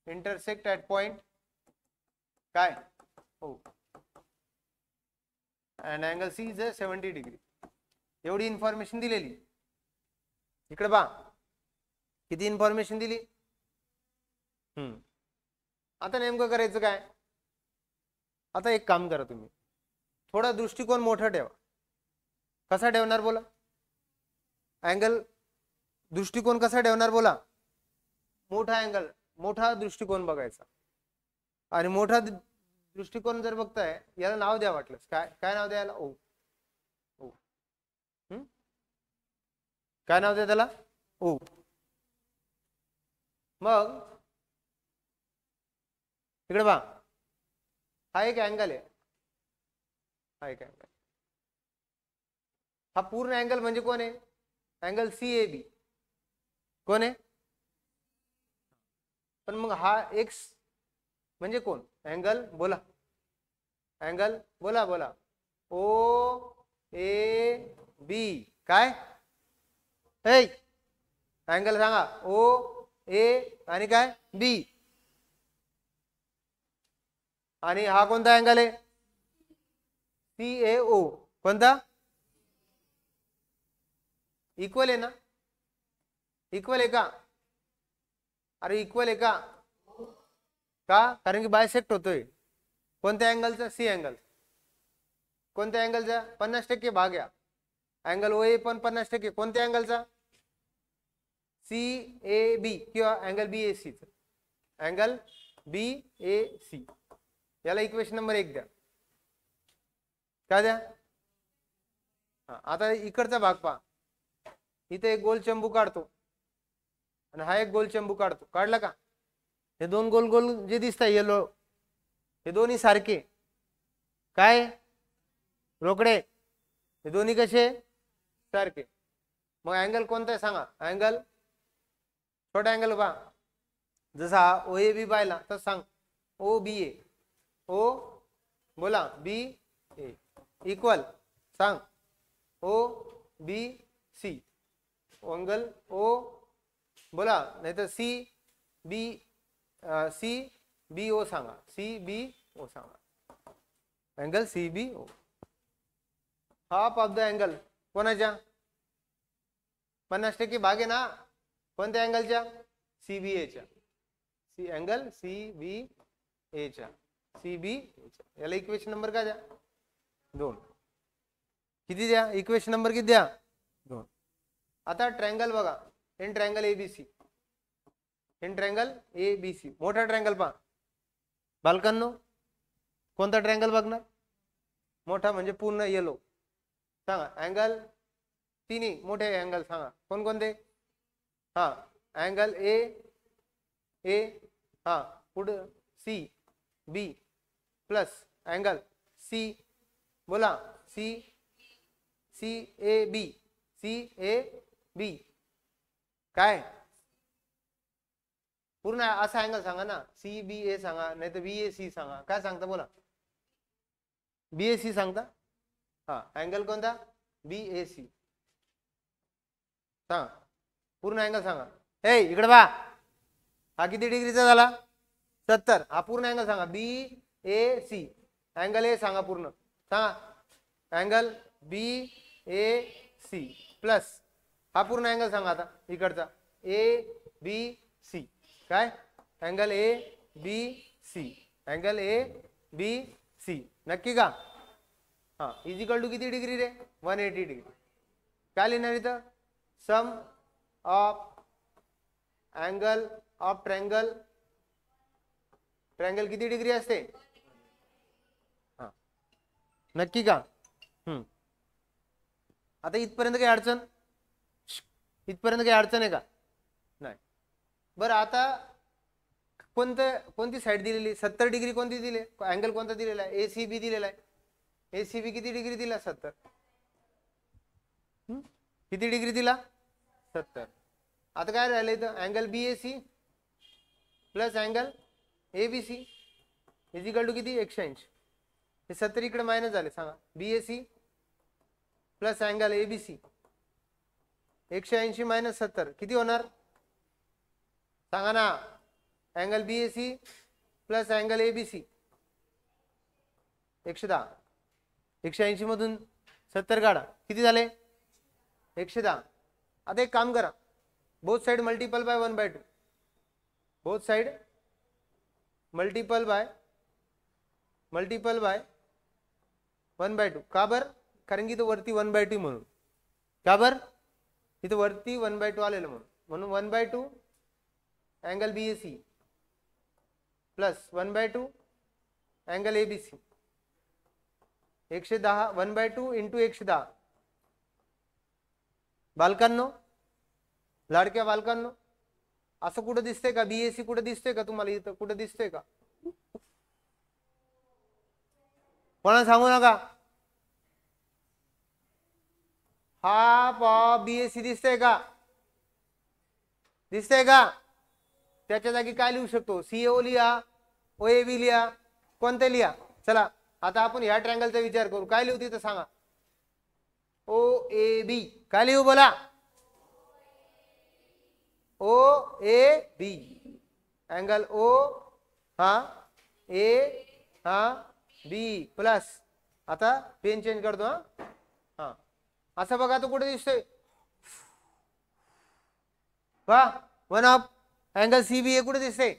S1: intersect at point काय? हो, and angle C is 70 degree. एवढी इन्फॉर्मेशन दिलेली. इकडे बा किती इन्फॉर्मेशन दिली. आता नेमकं करायचं काय. आता एक काम करा तुम्ही, थोडा दृष्टिकोन मोठा ठेवा. कसा ठेवणार बोला. अँगल दृष्टिकोन कसा ठेवणार बोला. मोठा अँगल, मोठा दृष्टिकोन बघायचा. आणि मोठा दृष्टिकोन जर बघताय, याला नाव द्या वाटलंस. काय काय नाव द्यायला. ओ ओ काय नाव द्या त्याला. ओ. मग इकडे पहा, हा एक अँगल आहे. हा एक अँगल. हा पूर्ण अँगल म्हणजे कोण आहे. अँगल CAB कोण आहे. पण मग हा एक्स म्हणजे कोण. अँगल बोला. अँगल बोला बोला. OAB काय. अँगल सांगा. OA आणि काय B. आणि हा कोणता अँगल आहे. CAO कोणता. इक्वल आहे ना. इक्वल आहे का. अरे इक्वल आहे का. कारण की बायसेक्ट होतोय. कोणत्या अँगलचा. C angle. कोणत्या अँगलचा. 50% भाग या. अँगल OA पण 50%. कोणत्या अँगलचा. CAB किंवा अँगल BAC. Angle BAC. याला इक्वेशन नंबर 1 द्या. काय द्या. आता इकडचा भाग पहा. इथे एक गोल चंबू काढतो आणि हा एक गोल चंबू काढतो. काढला का. हे दोन गोल गोल जे दिसतात येलो, हे दोन्ही सारखे काय रोकडे. हे दोन्ही कसे सारखे. मग अँगल कोणता आहे सांगा. अँगल छोटा अँगल पहा. जसा OAB पाहिला तर सांग. OBA. O बोला BA इक्वल सांग. OBC. अँगल O बोला, नाही तर CBO सांगा. CBO सांगा. Angle CBO. Half of the angle कोणाच्या. 50% भाग आहे ना. कोणत्या अँगलच्या. CBA च्या. अँगल CBA च्या. CBA च्या. याला इक्वेशन नंबर काय द्या. 2. किती द्या. इक्वेशन नंबर किती द्या. 2. आता ट्रायंगल बघा. In triangle ABC. In triangle ABC. मोठा ट्रायंगल पहा. बालकांनो कोणता ट्रायंगल बघणार. मोठा म्हणजे पूर्ण येलो. सांगा अँगल. तिन्ही मोठे अँगल सांगा. कोणकोणते. हा अँगल A हा पुढे CB प्लस अँगल C बोला CAB काय पूर्ण असा अँगल सांगा ना. CBA सांगा, नाही तर BAC सांगा. काय सांगता बोला. BAC सांगता. हा अँगल कोणता. BAC सांगा. पूर्ण अँगल सांगा. इकडे बा. हा किती डिग्रीचा झाला. 70. हा पूर्ण अँगल सांगा. BAC. अँगल A सांगा पूर्ण. सांगा अँगल BAC प्लस हा पूर्ण अँगल सांगा. आता इकडचा ABC काय. Angle ABC. अँगल ABC नक्की का. हा इजिकल टू किती डिग्री रे. 180 डिग्री. काय लिहिणार इथं. Sum of angle of triangle. Triangle किती डिग्री असते. हा नक्की का. आता इथपर्यंत काही अडचण. इथपर्यंत काही अडचण आहे का. नाही. बरं आता कोणती साईड दिलेली. 70 डिग्री कोणती दिली. अँगल कोणता दिलेला आहे. ACB दिलेला आहे. ACB किती डिग्री दिला. 70. किती डिग्री दिला. 70. आता काय राहिलं इथं. Angle BAC plus angle ABC इजिकल टू किती 180. हे 70 इकडे मायनस झाले. सांगा BAC plus angle ABC 180 minus 70 किती होणार. सांगा ना. Angle BAC plus angle ABC 110. 180 मधून 70 काढा, किती झाले 110. आता एक काम करा, both side multiple by 1/2, both side multiple by 1/2. का बर? कारण की तो वरती 1/2 म्हणून. का बर? इथं वरती 1/2 आलेलं म्हणून 1/2 angle BAC plus 1/2 angle ABC. 110 1/2 into 110. बालकांनो, लाडक्या बालकांनो, असं कुठं दिसतंय का? बीएसी कुठं दिसतंय का तुम्हाला? इथं कुठं दिसतंय का? कोणाला सांगू नका. हाफ ऑफ बीएसी दिसतंय का? दिसतंय का? त्याच्या जागी काय लिहू शकतो? सीओ लिहा, ओएबी लिहा, कोणते लिहा. चला आता आपण ह्या ट्रायंगलचा विचार करू. काय लिहू तिथं सांगा? ओ ए बी. काय लिहू बोला? O A B. अँगल ओ हा ए हा बी प्लस. आता पेन चेंज करतो. हा असं बघा, तो कुठे दिसतोय? वा, वन ऑफ अँगल सीबीए कुठे दिसते?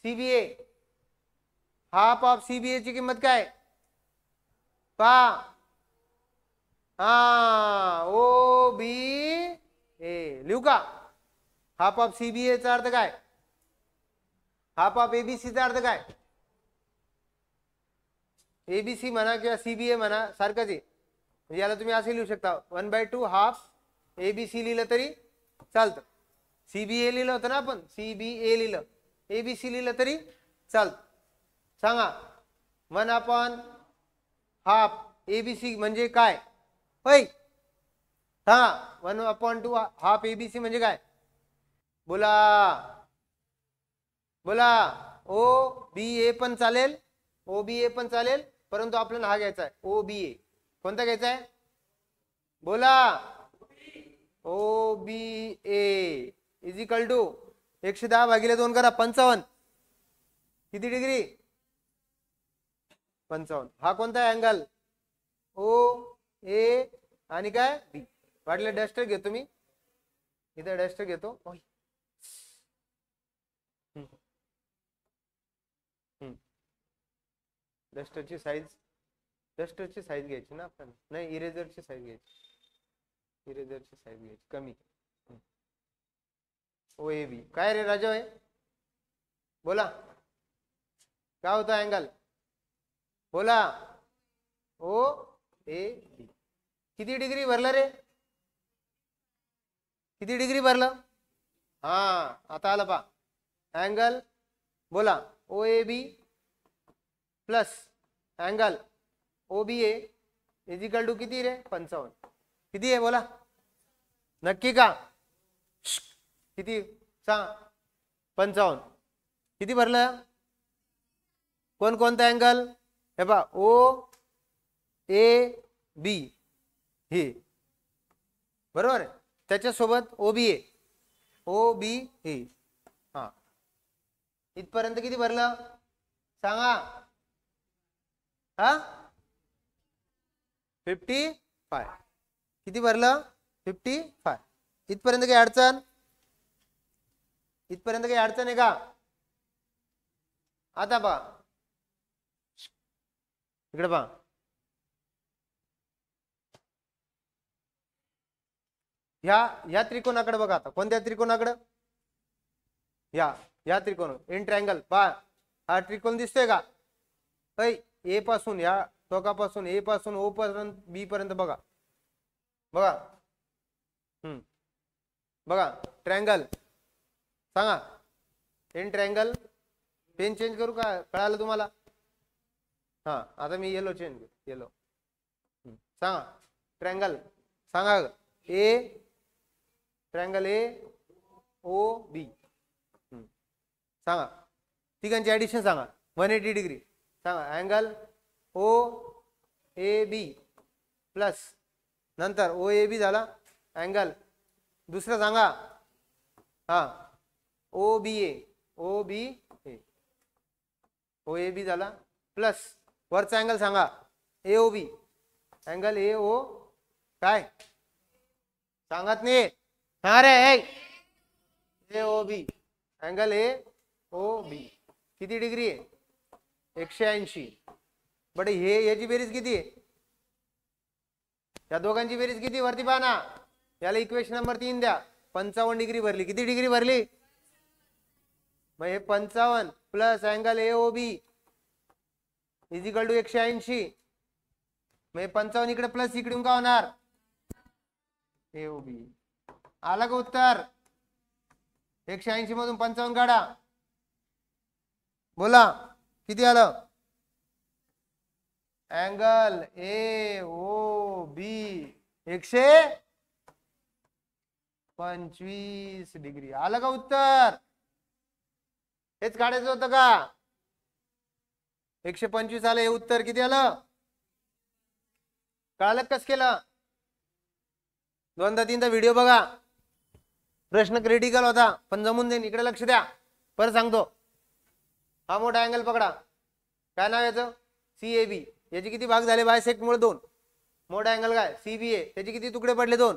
S1: सीबीए, हाफ ऑफ सीबीए ची किंमत काय? पा हा ओ बी ए. लिहू का? हाफ ऑफ सीबीए चा अर्थ काय? हाफ ऑफ एबीसी चा अर्थ काय? एबीसी म्हणा किंवा सीबीए म्हणा सारखंच आहे. म्हणजे याला तुम्ही असे लिहू शकता, 1/2 हाफ एबीसी लिहिलं तरी चालतं. सीबीए लिहिलं होतं ना आपण, सीबीए लिहिलं, एबीसी लिहिलं तरी चालतं. सांगा 1/2 एबीसी म्हणजे काय? होय सांगा, 1/2 हाफ एबीसी म्हणजे काय? बोला बोला. ओ बी ए पण चालेल, ओ बी ए पण चालेल, परंतु आपल्याला हा घ्यायचा आहे ओ बी ए. कोणता घ्यायचा आहे? बोला. O B A is equal to 110 भागिले 2 करा, 55. किती डिग्री? 55. हा कोणता आहे अँगल? ओ ए आणि काय बी. वाटलं डस्टर घेतो मी, इथं डस्टर घेतो. डस्टरची साईज घ्यायची ना आपल्याला, नाही इरेजरची साईज घ्यायची. इरेजरची साईज घ्यायची कमी. ओ ए बी काय रे राजा आहे? बोला काय होता अँगल? बोला. ओ ए बी किती डिग्री भरलं रे? किती डिग्री भरलं? हा आता आलं पा अँगल. बोला O A B plus angle O B A is equal to किती रे? 55. किती आहे बोला? नक्की का? किती सांग? 55. किती भरलं? कोणता अँगल? हे पा ओ ए बी हे बरोबर आहे, त्याच्यासोबत ओ बी ए. हा इथपर्यंत किती भरलं सांगा? हा 55. किती भरलं? 55. इथपर्यंत काही अडचण? इथपर्यंत काही अडचण आहे का? आता पहा इकडे पहा, ह्या त्रिकोणाकडे बघा. आता कोणत्या त्रिकोणाकडे? या त्रिकोण इन ट्रायंगल पहा. हा त्रिकोण दिसतोय का? ए पासून या टोकापासून ए पासून ओ पर्यंत बी पर्यंत बघा. बघा ट्रायंगल. सांगा इन ट्रायंगल. पेन चेंज करू का? कळालं तुम्हाला? हा आता मी येलो चेंज येलो. सांगा ट्रायंगल. सांगा ए ट्रायंगल ए ओ बी. सांगा तिघांची ऍडिशन सांगा. 180 डिग्री. सांगा angle O A B plus नंतर ओ ए बी झाला अँगल दुसरा सांगा. हा ओ बी ए ओ ए बी झाला प्लस वरचा अँगल सांगा. AOB, अँगल AO काय सांगत नाही, हा रे AOB, अँगल AOB किती डिग्री आहे? 180. बट हे याची बेरीज किती आहे? या दोघांची बेरीज किती? वरती पहा ना, याला इक्वेशन नंबर 3 द्या. 55 डिग्री भरली. किती डिग्री भरली? मग हे 55 plus angle AOB is equal to 180. मग 55 इकडे प्लस इकडून का होणार? AOB. आलं का उत्तर? 180 मधून 55 काढा, बोला किती आलं? Angle AOB 125 degree. आलं का उत्तर? हेच काढायचं होतं का? 125 आलं. हे उत्तर किती आलं? कळालं कस केलं? दोनदा तीनदा व्हिडिओ बघा. प्रश्न क्रिटिकल होता पण जमून देईन. इकडे लक्ष द्या, परत सांगतो. हा मोठा अँगल पकडा, काय नाव याचं? CAB. याचे किती भाग झाले? बायसेक्ट मुळे 2. मोठा अँगल काय? CBA. त्याचे किती तुकडे पडले? 2.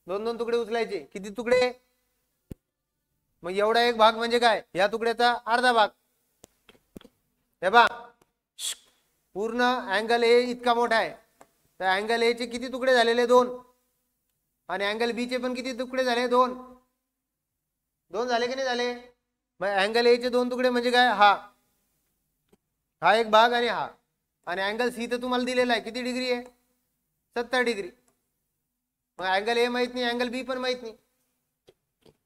S1: 2 तुकडे उचलायचे. किती तुकडे? मग एवढा एक भाग म्हणजे काय? या तुकड्याचा अर्धा भाग. हे बा, पूर्ण अँगल A इतका मोठा आहे, तर अँगल A चे किती तुकडे झालेले? 2. आणि अँगल B चे पण किती तुकडे झाले? 2. 2 झाले की नाही झाले? मग अँगल A चे 2 तुकडे म्हणजे काय? हा एक भाग आणि हा. आणि अँगल C तर तुम्हाला दिलेला आहे, किती डिग्री आहे? 70 डिग्री. मग अँगल A माहित नाही, अँगल B पण माहित नाही,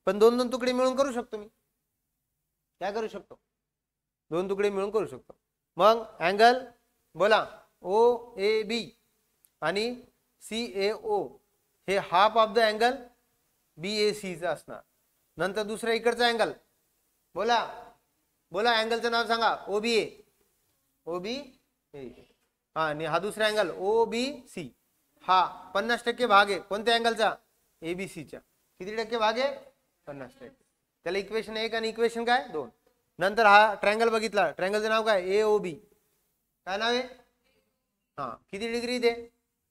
S1: पण 2 तुकडे मिळून करू शकतो मी. काय करू शकतो? 2 तुकडे मिळून करू शकतो. मग अँगल बोला OAB आणि CAO हे half of the angle BAC चा असणार. नंतर दुसरा इकडचा अँगल बोला, अँगलचं नाव सांगा. OBA. हा, आणि हा दुसरा अँगल OBC. हा 50% भाग आहे कोणत्या अँगलचा? ABC च्या. किती टक्के भाग आहे? 50%. त्याला इक्वेशन 1 आणि इक्वेशन काय? 2. नंतर हा ट्रायंगल बघितला, ट्रायंगलचं नाव काय? AOB. काय नाव आहे? हा, किती डिग्री ते?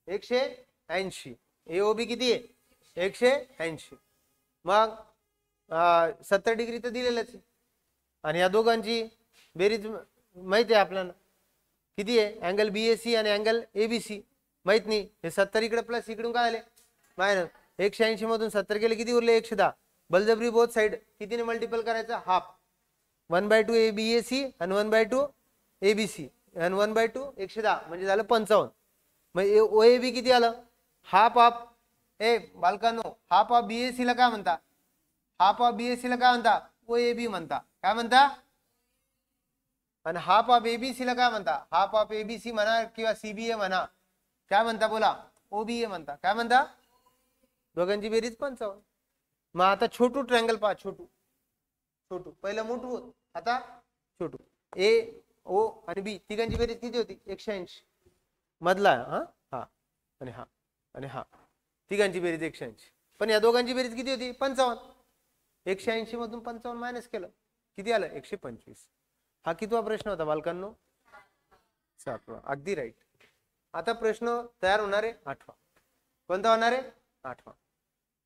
S1: 180. AOB किती आहे? 180. मग 70 डिग्री तर दिलेलंच आहे. आणि या दोघांची बेरीज माहिती आहे आपल्याला किती आहे? अँगल BAC आणि अँगल ABC माहित नाही. हे 70 इकडे प्लस इकडून काय आले? मायनस. 180 मधून 70 गेले, किती उरले? 110. बलजबरी बोथ साइड कितीने मल्टिपल करायचं? हाफ. 1/2 BAC आणि 1/2 ABC आणि 1/2 110 म्हणजे झालं 55. मग OAB किती आलं? हाफ ऑफ बालकांनो, हाफ ऑफ BAC ला काय म्हणता? हाफ ऑफ BAC ला काय म्हणता? OAB म्हणता. काय म्हणता? आणि हाफ ऑफ ABC ला काय म्हणता? हाफ ऑफ ABC म्हणा किंवा CBA म्हणा, काय म्हणता? बोला, OBA म्हणता. काय म्हणता? दोघांची बेरीज 55. मग आता छोटू ट्रायंगल पहा. छोटू पहिलं मोठू होत, आता छोटू. AO आणि B तिघांची बेरीज किती होती? 180. मधला हा आणि हा तिघांची बेरीज 180. पण या दोघांची बेरीज किती होती? 55. 180 मधून 55 मायनस केलं, किती आलं? 125. हा कितवा प्रश्न होता बालकांनो? 7वा. अगदी राईट. आता प्रश्न तयार होणार आहे 8वा. कोणता होणार आहे? 8वा.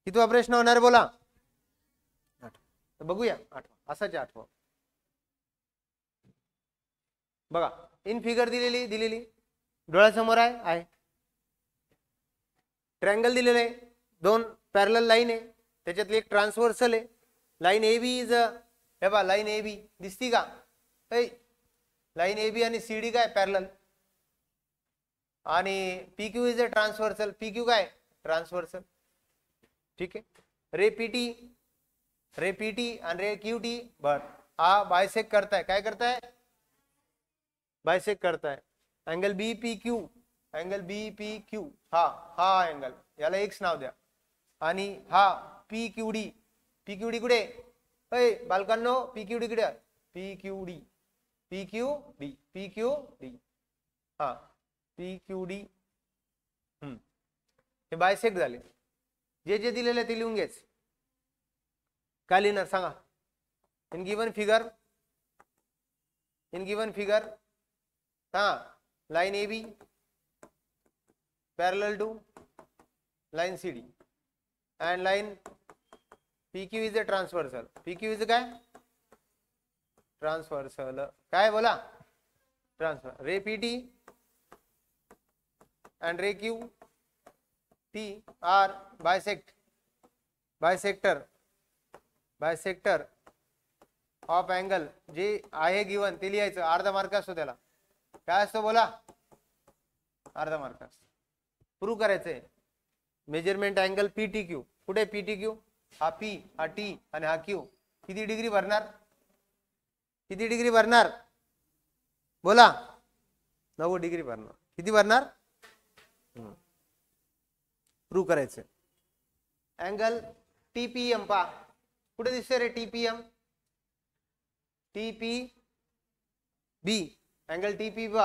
S1: कितवा प्रश्न होणार आहे? बोला. 8. तर बघूया 8वा. असाच 8वा बघा. इन फिगर दिलेली डोळ्यासमोर आहे. ट्रायंगल दिलेलं आहे, 2 पॅरलल लाईन आहे, त्याच्यातली एक ट्रान्सव्हर्सल आहे. लाईन AB इज हे बघा, लाईन AB दिसती का? लाईन AB आणि CD काय? पॅरलल. आणि PQ is a transversal. PQ काय? ट्रान्सव्हर्सल. ठीक आहे. रे PT आणि रे QT बर हा बायसेक्ट करताय. काय करताय? बायसेक्ट करताय. अँगल BPQ, अँगल BPQ हा अँगल, याला X नाव द्या. आणि हा PQD कुठे? बालकांनो, PQD कुठे? PQD हा PQD. हे बायसेक्ट झाले. जे दिलेले ते लिहून घ्यायचे. काय लिहिणार सांगा? इन गिवन फिगर हा line AB parallel to line CD and line PQ is a transversal. PQ is काय transversal, काय बोला transversal. ray PT and ray QT are bisector of angle जे आहे गिवन ते लिहायचं, अर्धा मार्क असतो त्याला. काय असतो बोला, अर्धा मार्क असतो. प्रूव्ह करायचंय मेजरमेंट अँगल PTQ. कुठे PTQ, हा P हा T आणि हा Q किती डिग्री भरणार, किती डिग्री भरणार बोला, 90 डिग्री भरणार. किती भरणार, प्रूव्ह करायचं. अँगल TPM पा कुठे दिसतोय रे, TPM TPB angle TPB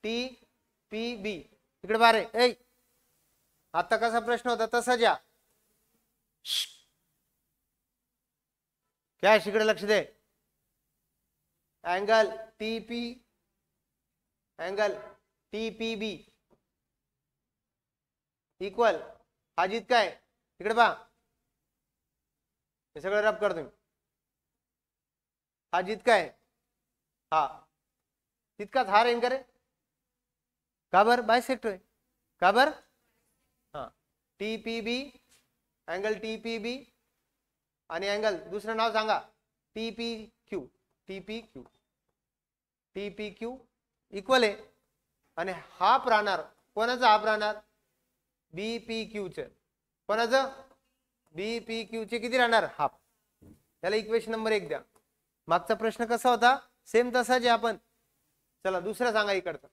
S1: TPB इकडे बारे. ए आता कसा प्रश्न होता तसा जा, काय इकडे लक्ष दे. अँगल TPB इक्वल हा जितका आहे इकडे पहा, हे सगळं रब कर तुम्ही. हा जितका आहे हा तितकाच हा रेंज करे. का बर, बायसेक्टर आहे. का बर, हा TPB अँगल TPB आणि अँगल दुसरं नाव सांगा TPQ इक्वल आहे. आणि हाफ राहणार कोणाचा, हाफ राहणार BPQ चे. कोणाचं, BPQ चे किती राहणार, हाफ. त्याला इक्वेशन नंबर 1 द्या. मागचा प्रश्न कसा होता, सेम तसाच आहे आपण. चला दुसरा सांगा इकडचा.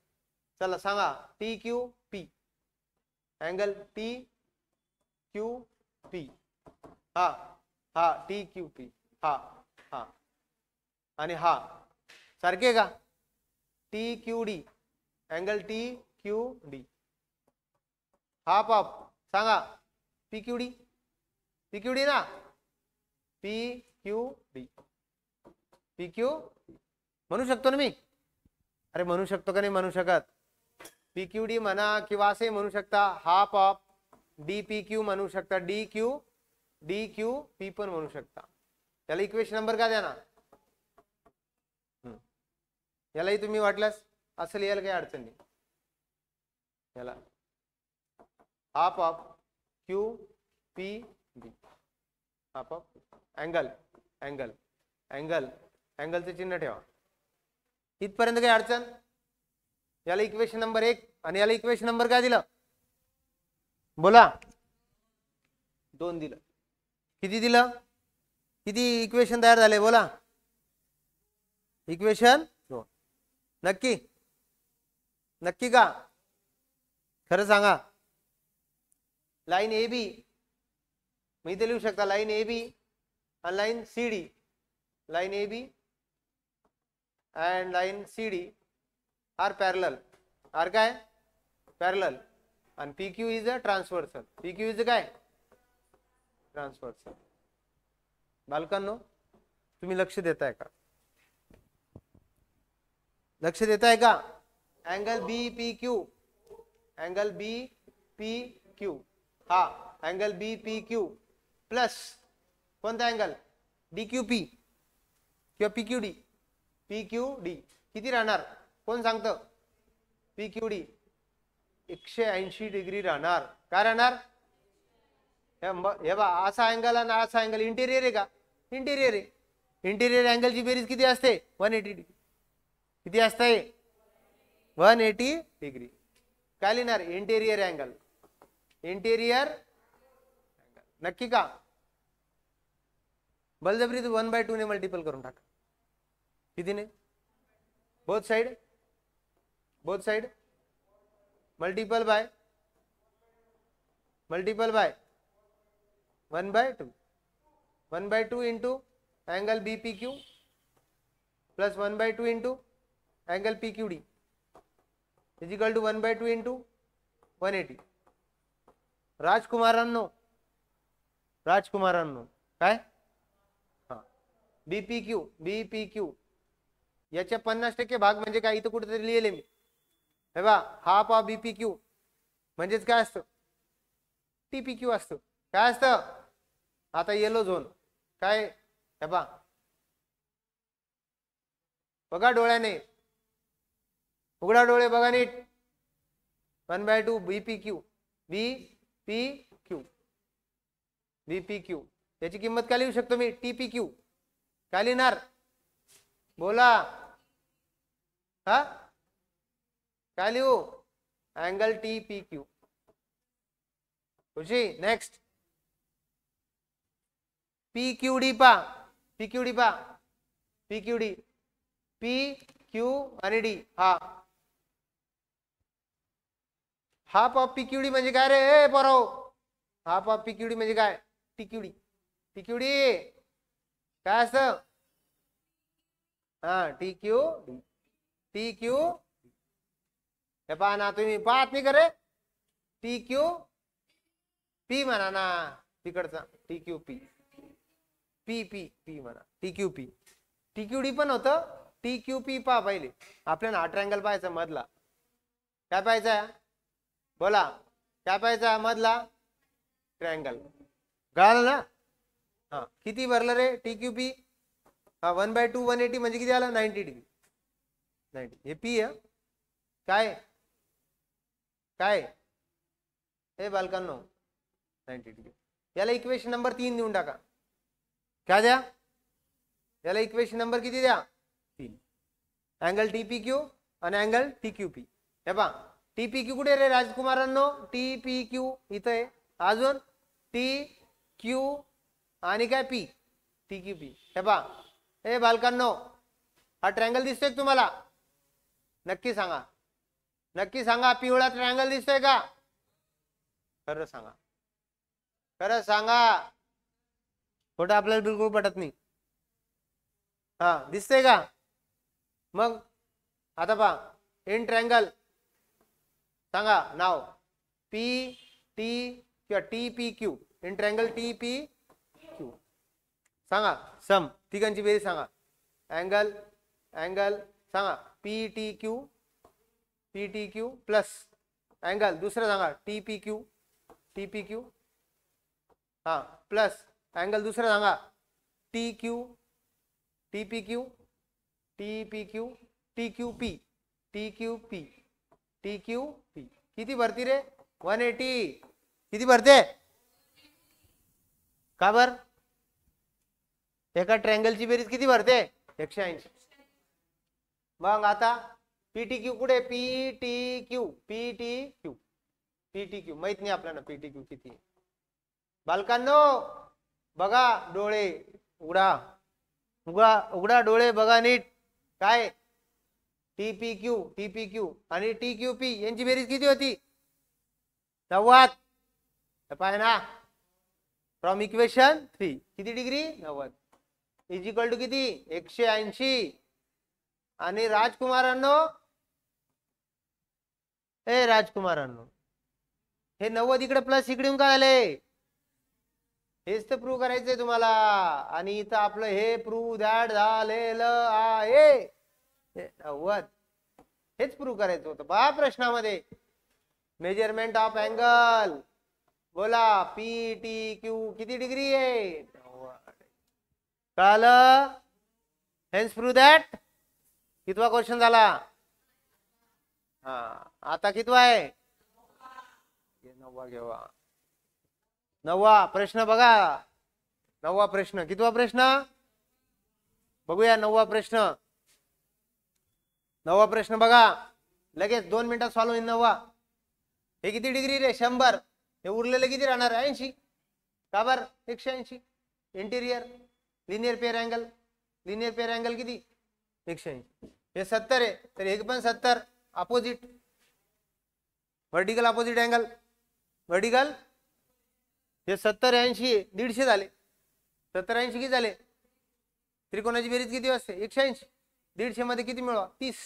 S1: चला सांगा TQP अँगल TQP हा हा TQP हा हा आणि हा सारखे का, TQD angle TQD half of सांगा PQD ना, PQD म्हणू शकतो ना मी, अरे म्हणू शकतो का नाही म्हणू शकत. PQD म्हणा किंवा असे म्हणू शकता, हाफ ऑफ DPQ म्हणू शकता, DQP पण म्हणू शकता. त्याला इक्वेशन नंबर काय द्या ना, यालाही तुम्ही वाटल्यास असं लिहायला काही अडचण नाही. याला half of QPB half of अँगलचे चिन्ह ठेवा. इथपर्यंत काही अडचण. याला इक्वेशन नंबर 1 आणि याला इक्वेशन नंबर काय दिलं बोला, 2 दिलं. किती दिलं, किती इक्वेशन तयार झाले बोला, इक्वेशन 2. नक्की नक्की का, खरं सांगा. लाईन AB मी इथे लिहू शकता, लाईन AB आणि line CD, line AB and line CD are parallel. are काय parallel and PQ is a transversal. PQ is काय transversal. बालकांनो तुम्ही लक्ष देताय का, लक्ष देताय का. अँगल BPQ हा अँगल BPQ प्लस कोणता अँगल DQP किंवा PQD किती राहणार कोण सांगतं, PQD 180 डिग्री राहणार. काय राहणार, हे बा असा अँगल आणि असा अँगल इंटेरियर आहे का, इंटेरियर आहे. इंटेरियर अँगलची बेरीज किती असते 180 डिग्री. किती असते 180 डिग्री. काय लिहिणार, इंटेरियर अँगल, इंटेरियर नक्की का. बलजबरी 1/2 ने मल्टिपल करून टाका. किती ने, both side multiple by 1/2 into angle BPQ plus 1/2 into angle PQD is equal to 1/2 into 180. राजकुमारांनो काय, हा BPQ याच्या 50% भाग म्हणजे काय, इथं कुठेतरी लिहिले मी. हे बा हाफ ऑफ BPQ म्हणजेच काय असतं, TPQ असतं. काय असतं आता येलो झोन काय, हे पहा बघा डोळ्याने, उघडा डोळे बघा नीट. 1/2 BPQ, BPQ, BPQ. याची किंमत काय लिहू शकतो मी, TPQ. काय लिहिणार बोला, हा काय लिहू, अँगल TPQ. खुशी. नेक्स्ट PQD पा, PQD पा, PQD, PQ आणि D. हाफ ऑफ PQD म्हणजे काय रे पोराओ, हाफ ऑफ PQD म्हणजे काय, TQD. TQD काय असतं, TQD, TQ. हे पहा ना, तुम्ही पाहत नाही करे, TQP म्हणा ना तिकडचा, TQP, P म्हणा, TQP. TQD पण होतं, TQP पहा. पहिले आपल्याला हा ट्रायंगल पाहायचा मधला, काय पाहायचा बोला, काय पाहायचा मधला ट्रायंगल. कळालं ना. किती भरलं रे TQP, 1/2 180 म्हणजे किती आलं, 90 डिग्री. 90 हे P आहे. काय काय हे बालकांनो, 90 डिग्री. याला इक्वेशन नंबर 3 देऊन टाका. काय द्या याला, इक्वेशन नंबर किती द्या, 3. अँगल TPQ आणि अँगल TQP. हे पहा TPQ कुठे रे राजकुमारांनो, TPQ इथं आहे. अजून TQ आणि काय P, TQP. हे पहा हे बालकांनो, हा ट्रायंगल दिसतोय तुम्हाला, नक्की सांगा, नक्की सांगा, पिवळा ट्रायंगल दिसतोय का, खरं सांगा, खरं सांगा, खोटं आपल्याला बिलकुल पटत नाही. दिसतंय का. मग आता पहा इन ट्रायंगल सांगा नाव, PT किंवा TPQ, इन ट्रायंगल TPQ सांगा, सम तिघांची बेरीज सांगा. अँगल अँगल सांगा PTQ, PTQ प्लस अँगल दुसरं सांगा TPQ, TPQ प्लस अँगल दुसरं सांगा TQ, TPQ, TPQ, TQP, TQP, TQP. किती भरती रे, 180. किती भरते, का बर, एका ट्रायंगलची बेरीज किती भरते, 180. मग आता PTQ कुठे, PTQ, PTQ, PTQ माहित नाही आपल्याला PTQ किती. बालकांनो बघा डोळे उघडा, उघडा डोळे बघा नीट. काय TPQ, TPQ आणि TQP यांची बेरीज किती होती, 90. पाय ना, फ्रॉम इक्वेशन 3 किती डिग्री, 90 इज इक्वल टू किती, 180. आणि राजकुमारांनो, हे राजकुमारांनो, हे 90 इकडे प्लस इकडे येऊन काय आले, हेच तर प्रूव्ह करायचंय तुम्हाला. आणि इथं आपलं हे प्रूव्ह दॅट झालेलं आहे, 90 हेच प्रूव्ह करायचं होतं. पहा प्रश्नामध्ये मेजरमेंट ऑफ अँगल बोला, PTQ किती डिग्री आहे, 90. कळालं, हेन्स प्रूव्ह दॅट. कितवा क्वेश्चन झाला, आता कितवा आहे, 9वा घेवा. 9वा प्रश्न बघा, 9वा प्रश्न, कितवा प्रश्न बघूया, 9वा प्रश्न. 9वा प्रश्न बघा लगेच 2 मिनिटात सॉल्व्ह होईल. 9वा हे किती डिग्री रे, 100. हे उरलेलं किती राहणार, 80. का बर 180. Interior linear pair angle, linear pair angle किती, 180. हे 70 आहे तर हे पण 70. Opposite vertical opposite angle, vertical हे 70 80 150 झाले. 70 80 किती झाले, त्रिकोणाची बेरीज किती असते, 180. 150 मध्ये किती मिळवा, 30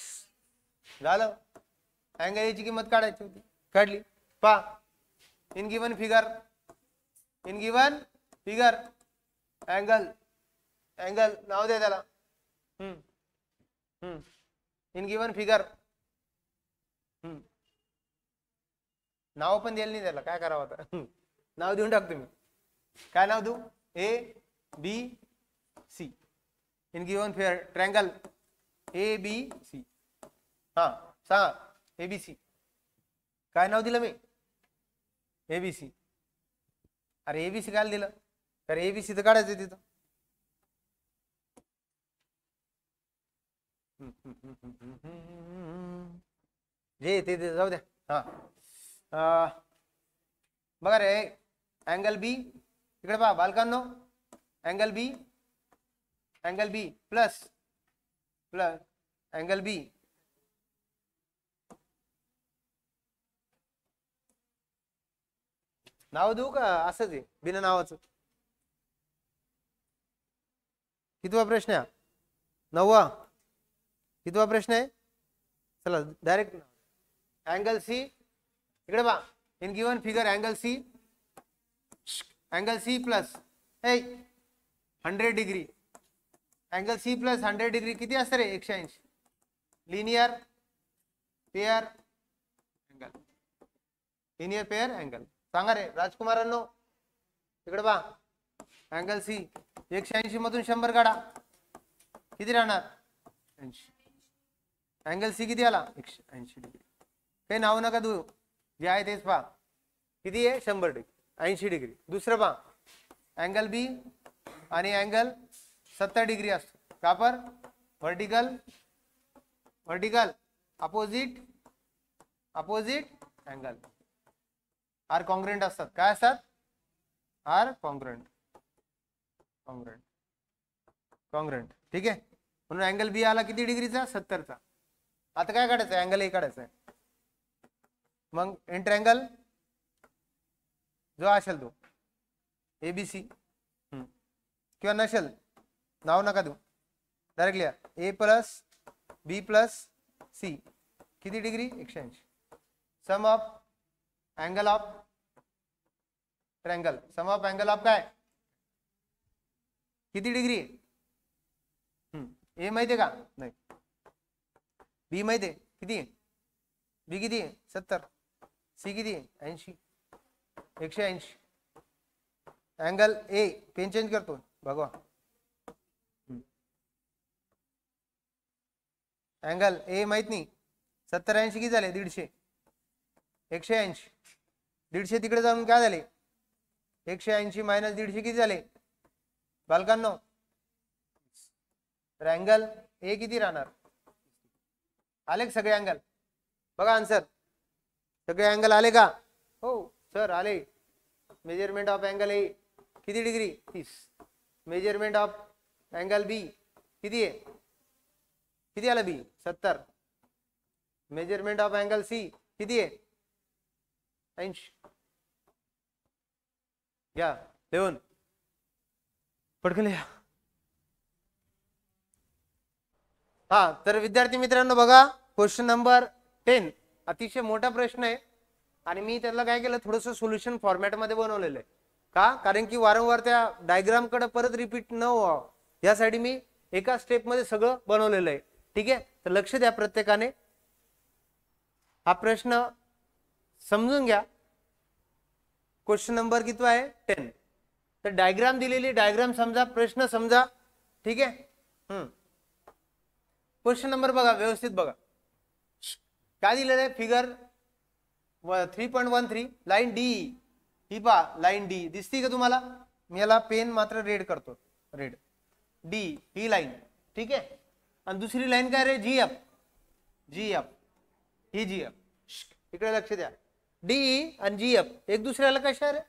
S1: झालं. अँगल ची किंमत काढायची होती, काढली. पा in given figure, in given figure angle, angle नाव द्या त्याला, इन गिवन फिगर नाव पण द्यायला नाही त्याला, काय करावं आता नाव देऊन टाकतो मी. काय नाव देऊ? A B C in given fair triangle A B C. हा सांगा एबीसी. काय नाव दिलं मी? एबीसी. अरे एबीसी काय दिलं? तर एबीसी तर काढायचं तिथं. जे ते जाऊ द्या. हा बघा रे, अँगल बी इकडे पहा बालकांनो, angle B plus plus angle बी नाव देऊ का असंच आहे बिना नावाचं? कितवा प्रश्न आहे? 9वा. कितवा प्रश्न आहे? चला डायरेक्ट अँगल सी इकडे पहा. In given figure angle C plus 100 degree. Angle C plus 100 degree किती असतं रे? 180. Linear pair angle. Linear pair angle सांगा रे राजकुमारांनो. इकडे पहा अँगल सी 180 मधून 100 काढा, किती राहणार? 80. अँगल सी किती आला? 180 डिग्री. काही नाव नका देऊ, जे आहे तेच पहा. किती आहे? 100 डिग्री, 80 डिग्री. दुसरं पहा अँगल बी आणि अँगल 70 डिग्री असतो. का पर? Vertical opposite angle are congruent असतात. काय असतात? Are congruent. ठीक आहे. म्हणून अँगल बी आला किती डिग्रीचा? 70चा. आता काय काढायचं? अँगल ए काढायचा आहे. मग इंट्रँगल जो असेल तो एबीसी किंवा नसेल नाव नका देऊ, डायरेक्ट लिहा A plus B plus C किती degree? 180. Sum of angle of triangle. Sum of angle of काय? किती डिग्री? ए माहिती आहे का? नाही. बी माहिती आहे किती? बी किती आहे? 70. सी किती आहे? 80. 180. अँगल ए पेन चेंज करतो भगवा. अँगल ए माहित नाही. 70 80 किती झाले? 150. 180. 150 तिकडे जाऊन काय झाले? 180 मायनस 150 किती झाले बालकांनो? तर अँगल ए किती राहणार? आले सगळे अँगल? बघा आन्सर. सगळे अँगल आले का? हो सर आले. मेजरमेंट ऑफ अँगल ए किती डिग्री? 30. मेजरमेंट ऑफ अँगल बी किती आहे? किती आला बी? 70. मेजरमेंट ऑफ अँगल सी किती आहे? 80. घ्या लिहून पटकन लिहा. हा तर विद्यार्थी मित्रांनो बघा क्वेश्चन नंबर 10 अतिशय मोठा प्रश्न आहे आणि मी त्याला काय केलं थोडंसं सोल्युशन फॉर्मॅट मध्ये बनवलेलं आहे. का? कारण की वारंवार त्या डायग्राम कडे परत रिपीट न व्हावं यासाठी मी एका स्टेप मध्ये सगळं बनवलेलं आहे. ठीक आहे, तर लक्ष द्या प्रत्येकाने. हा प्रश्न समजून घ्या. क्वेश्चन नंबर किती आहे? 10. तर डायग्राम दिलेली, डायग्राम समजा, प्रश्न समजा. ठीक आहे. क्वेश्चन नंबर बघा, व्यवस्थित बघा. काय दिलेलं आहे? Figure 3.13 line D. ही पहा लाईन डी दिसती का तुम्हाला? मी याला पेन मात्र रेड करतो. रेड डी ही लाईन. ठीक आहे. आणि दुसरी लाईन काय रे? जी एफ. ही जी एफ. इकडे लक्ष द्या. डी आणि जी एफ एक दुसऱ्याला कशा रे?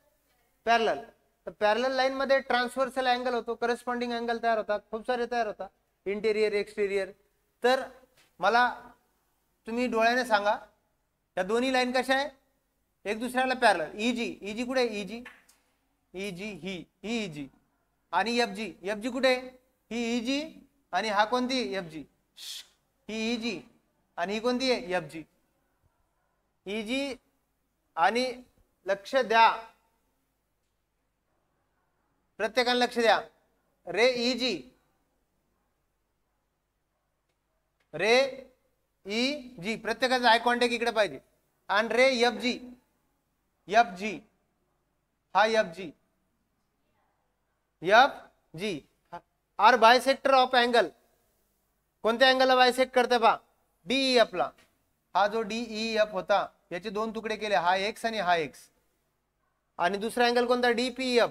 S1: पॅरलल. तर पॅरलल लाईन मध्ये ट्रान्सव्हर्सल अँगल होतो, करस्पॉन्डिंग अँगल तयार होतात, खूप सारे तयार होतात, इंटेरियर एक्सटेरियर. तर मला तुम्ही डोळ्याने सांगा या दोन्ही लाईन कशा आहे? एक दुसऱ्याला पॅरलल. इजी कुठे? इजी ही इजी आणि एफजी कुठे? ही इजी आणि हा कोणती? एफजी. ही इजी आणि ही कोणती आहे? एफजी. इजी आणि लक्ष द्या, प्रत्येकाने लक्ष द्या. रे इजी, रे ई जी, प्रत्येकाचा आय कॉन्टॅक्ट इकडे पाहिजे. आणि रे एफ जी एफ जी, हा F G, F G R bisector of angle. कोणत्या अँगलला बायसेक्ट करते पहा, डीईएफ ला. हा जो डीईएफ होता याचे दोन तुकडे केले, हा एक्स आणि हा एक्स. आणि दुसरा अँगल कोणता, डीपीएफ,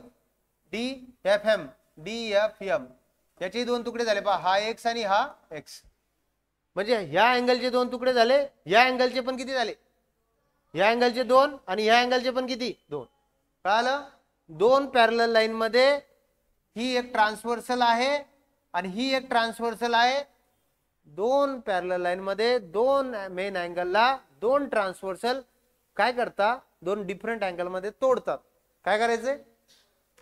S1: डीएफएम, डीएफएम, याचे दोन तुकडे झाले पहा, हा एक्स आणि हा एक्स. म्हणजे ह्या अँगलचे दोन तुकडे झाले, या अँगलचे पण किती झाले, या अँगलचे दोन आणि ह्या अँगलचे पण किती, दोन. कळालं. दोन पॅरलल लाईन मध्ये ही एक ट्रान्सव्हर्सल आहे आणि ही एक ट्रान्सव्हर्सल आहे. दोन पॅरलल लाईन मध्ये दोन मेन अँगलला दोन ट्रान्सव्हर्सल काय करता, दोन डिफरंट अँगल मध्ये तोडतात. काय करायचंय,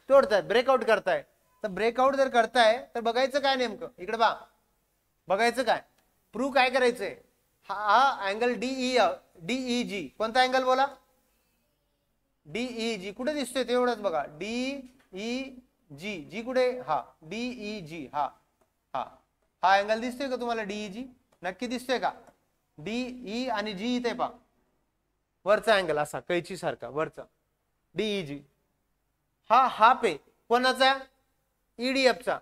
S1: तोडताय, ब्रेकआउट करताय. तर ब्रेकआउट जर करताय तर बघायचं काय नेमकं, इकडे बा, बघायचं काय, प्रूव्ह काय करायचंय. हा अँगल डीईजी, कोणता अँगल बोला, डीईजी कुठे दिसतोय तेवढंच बघा, डीईजी, जी कुठे, हा डीईजी, हा हा हा अँगल दिसतोय का तुम्हाला, डीईजी नक्की दिसतोय का, डीई आणि जी इथे पहा, वरचा अँगल असा कैची सारखा वरचा, डीईजी. हा हाफ आहे कोणाचा, ईडीएफचा,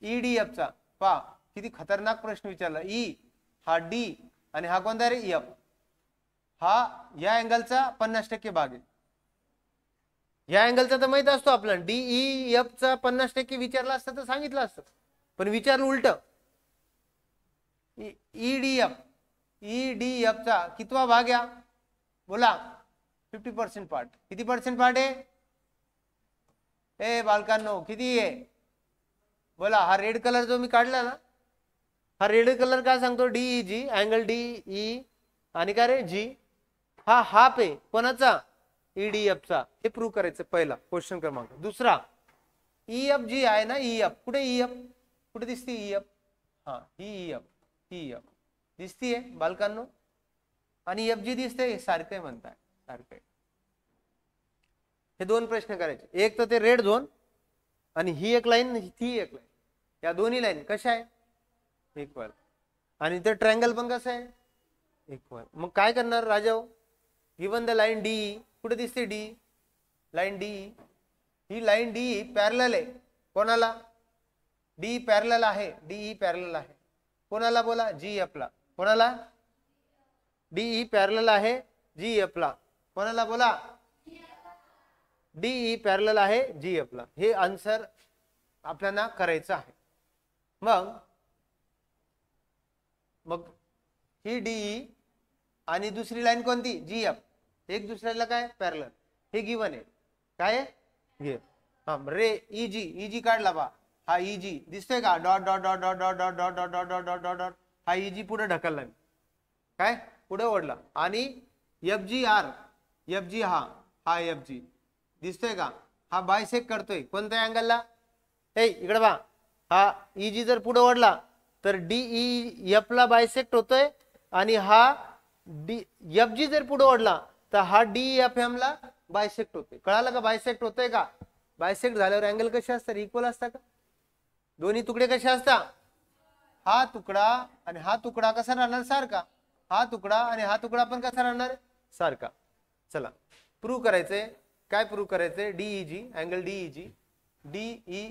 S1: ईडीएफचा. पहा किती खतरनाक प्रश्न विचारला. ई हा डी आणि हा कोणता रे, एफ. हा या अँगलचा 50% भाग आहे. या अँगलचा तर माहित असतो आपल्याला, डीईएफ चा 50% विचारला असतं तर सांगितलं असतं, पण विचारलं उलट. ईडीएफ, ईडीएफचा कितवा भाग या बोला, 50% पार्ट. किती पर्सेंट पार्ट आहे ए बालकांनो, किती आहे बोला. हा रेड कलर जो मी काढला ना, हा रेड कलर काय सांगतो, डीईजी, अँगल डीई आणि काय रे जी. हा हाफ आहे कोणाचा, ईडीएफचा. हे प्रूव्ह करायचं पहिला क्वेश्चन क्रमांक. दुसरा, ईएफ जी आहे ना, ईएफ कुठे, ईएफ कुठे दिसते, ईएफ, हा ही ईएफ, ही ईएफ दिसतीये बालकांनो, आणि एफ जी दिसते, सारखं म्हणताय, सारखं. हे दोन प्रश्न करायचे, एक तर ते रेड झोन आणि ही एक लाईन, ती एक लाईन, या दोन्ही लाईन कशा आहे, इक्वल. आणि ते ट्रायंगल पण कसं आहे, इक्वल. मग काय करणार राजा, गिवन द लाईन डी, कुठे दिसते डी, लाईन डी, ही लाईन डी पॅरलल आहे कोणाला, डी पॅरलल आहे, डीई पॅरलल आहे कोणाला बोला, जीएफ ला. कोणाला, डीई पॅरलल आहे जीएफ ला. कोणाला बोला, डीई पॅरलल आहे जीएफ ला. हे आन्सर आपल्याला करायचं आहे. मग मग ही डीई आणि दुसरी लाईन कोणती, जीएफ, एक दुसऱ्याला काय पॅरलल, हे गिवन आहे. काय घे, हा रे इजी, इजी काढला बा, हा इजी दिसतोय का, dot dot dot dot dot dot dot dot dot dot dot dot, हा इजी पुढे ढकलला मी, काय पुढे ओढला. आणि F G R, F G हा एफ जी दिसतोय का, हा बायसेक्ट करतोय कोणत्या अँगलला, हे इकडे बा, हा इजी जर पुढे ओढला तर डीई एफ ला बायसेक्ट होतोय, आणि हा डी एफ जी जर पुढे ओढला तर हा डीएफएम ला बायसेक्ट होतोय. कळालं का, बायसेक्ट होतोय का. बायसेक्ट झाल्यावर अँगल कसे असतात, इक्वल असतात का, दोन्ही तुकडे कसे असतात, हा तुकडा आणि हा तुकडा कसा राहणार, सारखा. हा तुकडा आणि हा तुकडा पण कसा राहणार, सारखा. चला प्रूव्ह करायचंय, काय प्रूव्ह करायचंय, डीईजी, अँगल डीईजी, डीई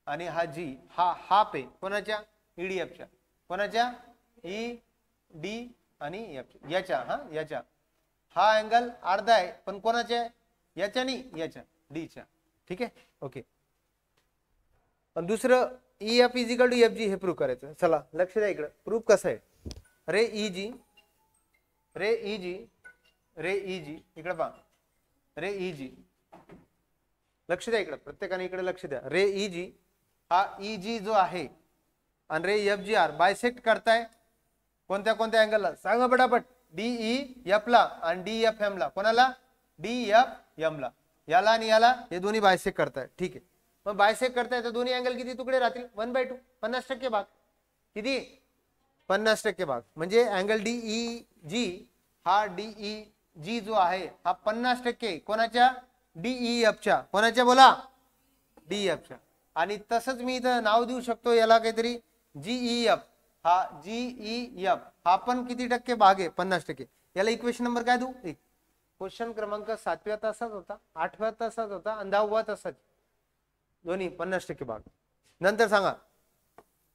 S1: आणि हा जी, हा हाफ आहे कोणाच्या, ईडीएफच्या. कोणाच्या, ई डी आणि एफ, याच्या, हा याच्या. हा अँगल अर्धा आहे पण कोणाच्या, याच्या नाही, याच्या, डीच्या. ठीक आहे, ओके. पण दुसरं ईएफ इजिकल टू एफ जी, हे प्रूव्ह करायचं. चला लक्ष द्या इकडं, प्रूव्ह कसं आहे. रे इजी, रे इजी, रे इजी, इकडे पहा, रे इजी, लक्ष द्या इकडं, प्रत्येकाने इकडे लक्ष द्या. रे इजी, हा इजी जो आहे आणि रे एफ जी आर बायसेक्ट करताय कोणत्या कोणत्या अँगलला, सांगा पटापट. डीई एफ ला आणि डीएफएम ला. कोणाला, डीएफएम ला. याला आणि याला हे दोन्ही बायसेक्ट करताय. ठीक आहे, मग बायसेक्ट करताय तर दोन्ही अँगल किती तुकडे राहतील, 1/2, 50% भाग. किती, 50% भाग. म्हणजे अँगल डीई जी, हा डीई जी जो आहे हा 50% कोणाच्या, डीईएफच्या. कोणाच्या बोला, डीएफच्या. आणि तसंच मी इथं नाव देऊ शकतो याला काहीतरी, जीईएफ, हा जीईएफ हा पण किती टक्के भाग आहे, 50%. याला इक्वेशन नंबर काय देऊ, 1. क्वेश्चन क्रमांक 7व्या तासात होता, 8व्या तासात होता आणि 10व्या तासात, दोन्ही 50% भाग. नंतर सांगा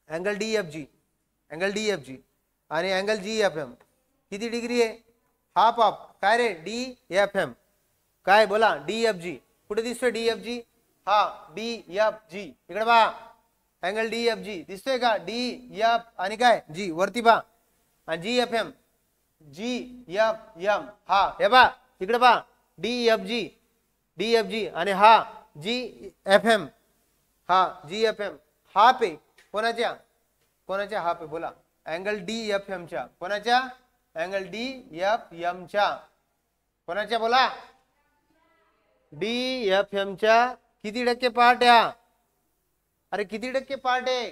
S1: अँगल DFG, अँगल DFG आणि अँगल GFM किती डिग्री आहे? हाफ ऑफ काय रे DFM. काय बोला DFG कुठे दिसतोय DFG? हा DFG इकडे पहा, अँगल DFG दिसतोय का? DF आणि काय G वरती पहा, आणि GFM GFM हा हे पहा इकडे पहा DFG आणि हा GFM हा GFM हाफ आहे कोणाच्या हाफ आहे बोला? अँगल DFM च्या. कोणाच्या? अँगल DFM च्या. कोणाच्या बोला? DFM च्या. किती टक्के पार्ट आहे? अरे किती टक्के पार्ट आहे?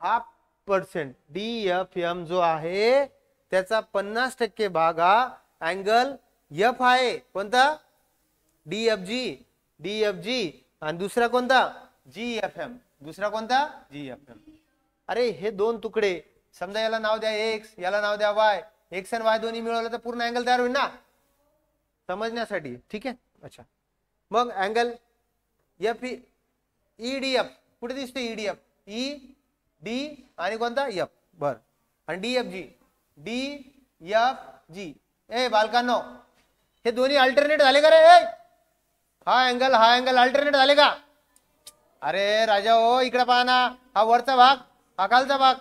S1: 0.5%. DFM जो आहे त्याचा 50% भाग हा अँगल F आहे. कोणता? DFG आणि दुसरा कोणता? GFM. दुसरा कोणता? GFM. अरे हे दोन तुकडे समजा, याला नाव द्या X, याला नाव द्या Y. X आणि Y दोन्ही मिळवलं तर पूर्ण अँगल तयार होईल ना, समजण्यासाठी. ठीक आहे. अच्छा, मग अँगल EDF कुठे दिसतो? EDF ED आणि कोणता F बर, आणि DFG DFG. ए बालकांनो, हे दोन्ही अल्टरनेट झाले का रे? हा अँगल अल्टरनेट झाले का? अरे राजा हो इकडे पहा ना, हा वरचा भाग हा खालचा भाग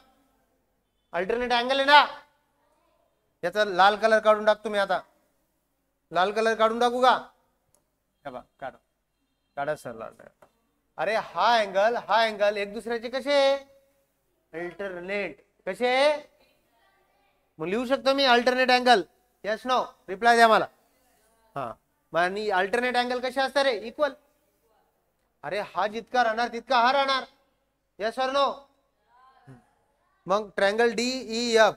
S1: अल्टरनेट अँगल आहे ना. याचा लाल कलर काढून टाकतो मी आता. लाल कलर काढून टाकू का? काढा सर लाल. अरे हा अँगल एक दुसऱ्याचे कसे अल्टरनेट, कसे मग लिहू शकतो मी alternate angle. Yes no reply द्या मला. हा आणि अल्टरनेट अँगल कसे असतात रे? इक्वल. अरे हा जितका राहणार तितका हा राहणार. यस और नो? मग ट्रायंगल DEF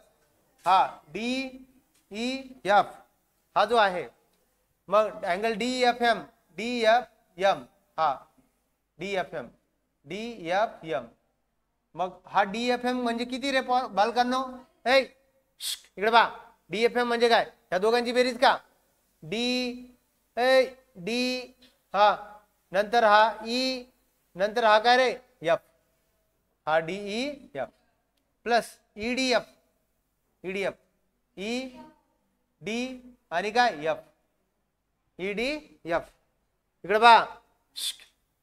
S1: हा DEF हा जो आहे, मग अँगल DFM हा DFM. मग हा DFM म्हणजे किती रे बालकांनो? इकडे पहा, DFM म्हणजे काय? या दोघांची बेरीज का? D हा नंतर हा E नंतर हा काय रे F, हा DEF प्लस EDF ED आणि काय F EDF. इकडे पहा,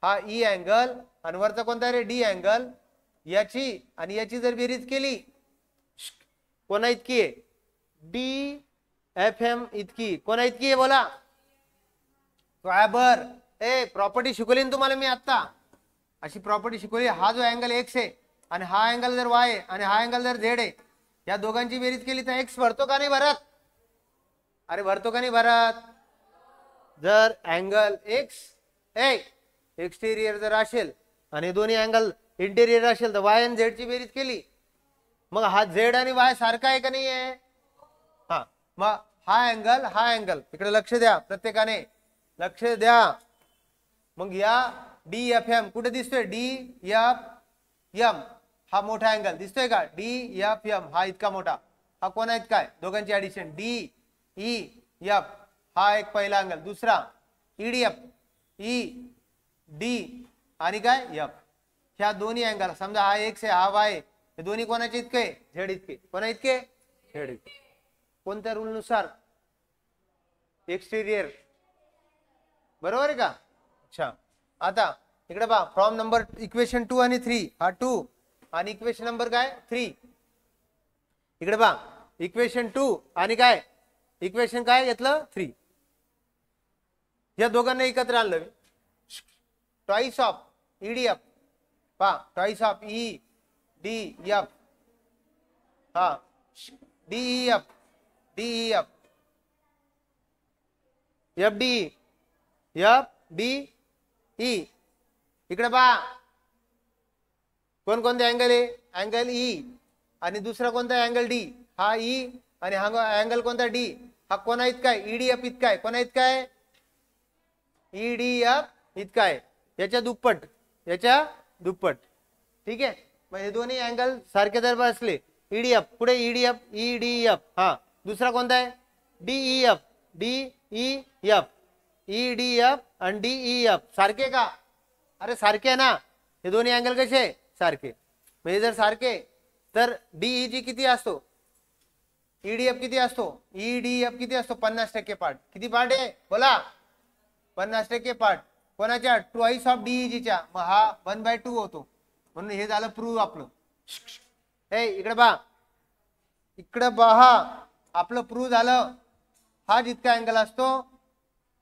S1: हा E अँगल आणि वरचा कोणता रे D अँगल, याची आणि याची जर बेरीज केली कोणा इतकी आहे? DFM इतकी. कोणा इतकी आहे बोला? काय बर प्रॉपर्टी शिकवली ना तुम्हाला मी आता, अशी प्रॉपर्टी शिकवली. हा जो अँगल X आहे आणि हा अँगल जर Y आहे आणि हा अँगल जर Z आहे, या दोघांची बेरीज केली तर X भरतो का नाही भरत? अरे भरतो का नाही भरत? जर अँगल X एक्सटेरियर जर असेल आणि दोन्ही अँगल इंटेरियर असेल तर Y आणि Z ची बेरीज केली, मग हा Z आणि Y सारखा आहे का नाही आहे? हा मग हा अँगल इकडे लक्ष द्या, प्रत्येकाने लक्ष द्या. मग या DFM कुठे दिसतोय? DFM हा मोठा अँगल दिसतोय का? DFM हा इतका मोठा. हा कोणा इतका आहे? दोघांची ऍडिशन DEF हा एक पहिला अँगल, दुसरा EDF ED आणि काय F. ह्या दोन्ही अँगल समजा हा X आहे हा Y आहे, हे दोन्ही कोणाचे इतके? Z इतके. कोणा इतके? Z इतके. कोणत्या रूल नुसार? एक्सटेरियर. बरोबर आहे का? अच्छा, आता इकडे पहा, फ्रॉम नंबर इक्वेशन 2 आणि 3 हा 2 आणि इक्वेशन नंबर काय 3. इकडे पहा इक्वेशन 2 आणि काय इक्वेशन काय घेतलं 3. या दोघांना एकत्र आणलं, ट्वाइस ऑफ EDF पहा, ट्वाइस ऑफ EDF हा DEF FDE इकडे पहा कोणते अँगल आहे? अँगल E आणि दुसरा कोणता अँगल D. हा E आणि हा अँगल कोणता D. हा कोणा इतका आहे? EDF इतका आहे. कोणा इतका आहे? EDF इतका आहे. याच्या दुप्पट ठीक आहे. मग हे दोन्ही अँगल सारखे जर असले, EDF कुठे? EDF हा दुसरा कोणता आहे? DEF E F, E D F आणि डी ई एफ सारखे का? अरे सारखे आहे ना, हे दोन्ही अँगल कसे सारखे. म्हणजे जर सारखे तर डीई जी किती असतो, ईडीएफ किती असतो, ईडीएफ किती असतो 50% पार्ट. किती पार्ट आहे बोला, 50% पार्ट कोणाच्या, ट्वाइस ऑफ डीईजीच्या. मग हा 1/2 होतो. म्हणून हे झालं प्रूव्ह आपलं. हे इकडे पहा, इकडे पहा, आपलं प्रूव्ह झालं. हा जितका अँगल असतो,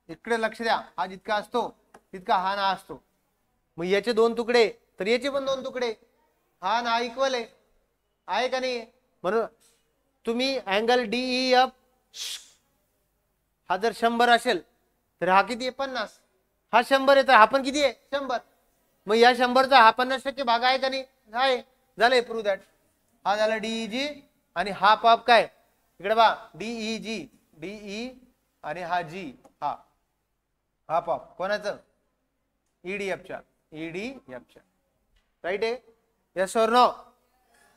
S1: इकडे लक्ष द्या, हा जितका असतो तितका हा ना असतो. मग याचे 2 तुकडे तर याचे पण 2 तुकडे, हा ना इक्वल आहे का नाही. म्हणून तुम्ही अँगल डीईएफ हा जर 100 असेल तर हा किती आहे 50. हा 100 आहे तर हा पण किती आहे 100. मग या 100चा हा 50% भाग आहे का नाही, आहे. झालंय प्रूव्ह दॅट. हा झाला डीईजी आणि हा पाप काय इकडे बा डीईजी, डीई आणि हा जी, हा पाप कोणाचं, ईडीएफच्या, ईडीएफच्या. राईट आहे. यस और नो.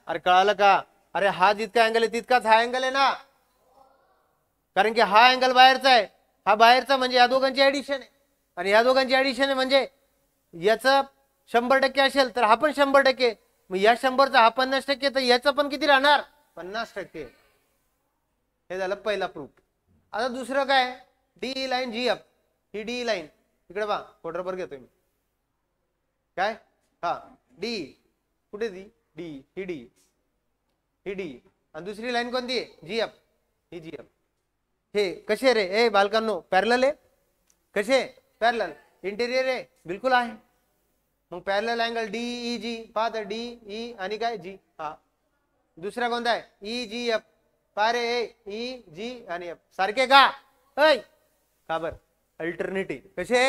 S1: अरे कळालं का? अरे हा जितका अँगल आहे तितकाच हा अँगल आहे ना, कारण की हा अँगल बाहेरचा आहे, हा बाहेरचा म्हणजे या दोघांची ऍडिशन आहे. आणि या दोघांची ऍडिशन आहे म्हणजे याचं 100% असेल तर हा पण 100%. मग या 100चा हा 50% तर याचं पण किती राहणार 50%. हे झालं पहिला प्रूफ. आता दुसरं काय, डी लाईन जी एफ, ही डी लाईन इकडे पहा, फोटोवर घेतोय मी. काय हा डी कुठे दी, डी ही डी, ही डी आणि दुसरी लाईन कोणती आहे जी एफ, ही जी एफ. हे कसे रे ए बालकांनो, पॅरलल आहे. कसे पॅरलल, इंटेरियर आहे बिलकुल आहे. मग पॅरलल अँगल डीई जी पहा तर डीई आणि काय जी. हा दुसरा कोणता आहे ई जी एफ. पहा रे ई जी आणि एफ सारखे का, का बर अल्टरनेटिव्ह. कसे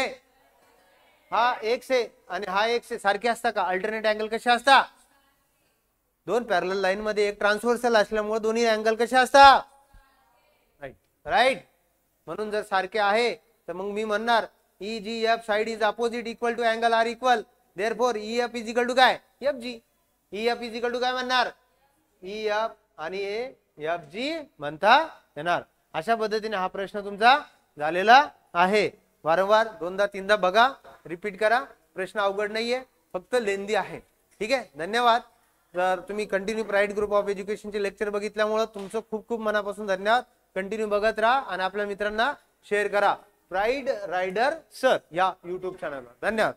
S1: हा एक्स आहे आणि हा एक्स आहे, सारखे असता का. अल्टरनेट अँगल कसे असता, 2 पॅरलल लाईन मध्ये एक ट्रान्सव्हर्सल असल्यामुळे दोन्ही अँगल कसे असतात राईट. राईट. म्हणून जर सारखे आहे तर मग मी म्हणणार E G F side is opposite equal to angle are equal, therefore E F is equal to काय F G. E F is equal to काय म्हणणार, ई एफ आणि एफ जी म्हणता येणार. अशा पद्धतीने हा प्रश्न तुमचा झालेला आहे. वारंवार 2दा-3दा बघा, रिपीट करा. प्रश्न अवघड नाहीये, फक्त लेंदी आहे. ठीक आहे. धन्यवाद. जर तुम्ही कंटिन्यू प्राईड ग्रुप ऑफ एज्युकेशनचे लेक्चर बघितल्यामुळे तुमचं खूप खूप मनापासून धन्यवाद. कंटिन्यू बघत राहा आणि आपल्या मित्रांना शेअर करा. प्राईड रायडर सर या युट्यूब चॅनलवर. धन्यवाद.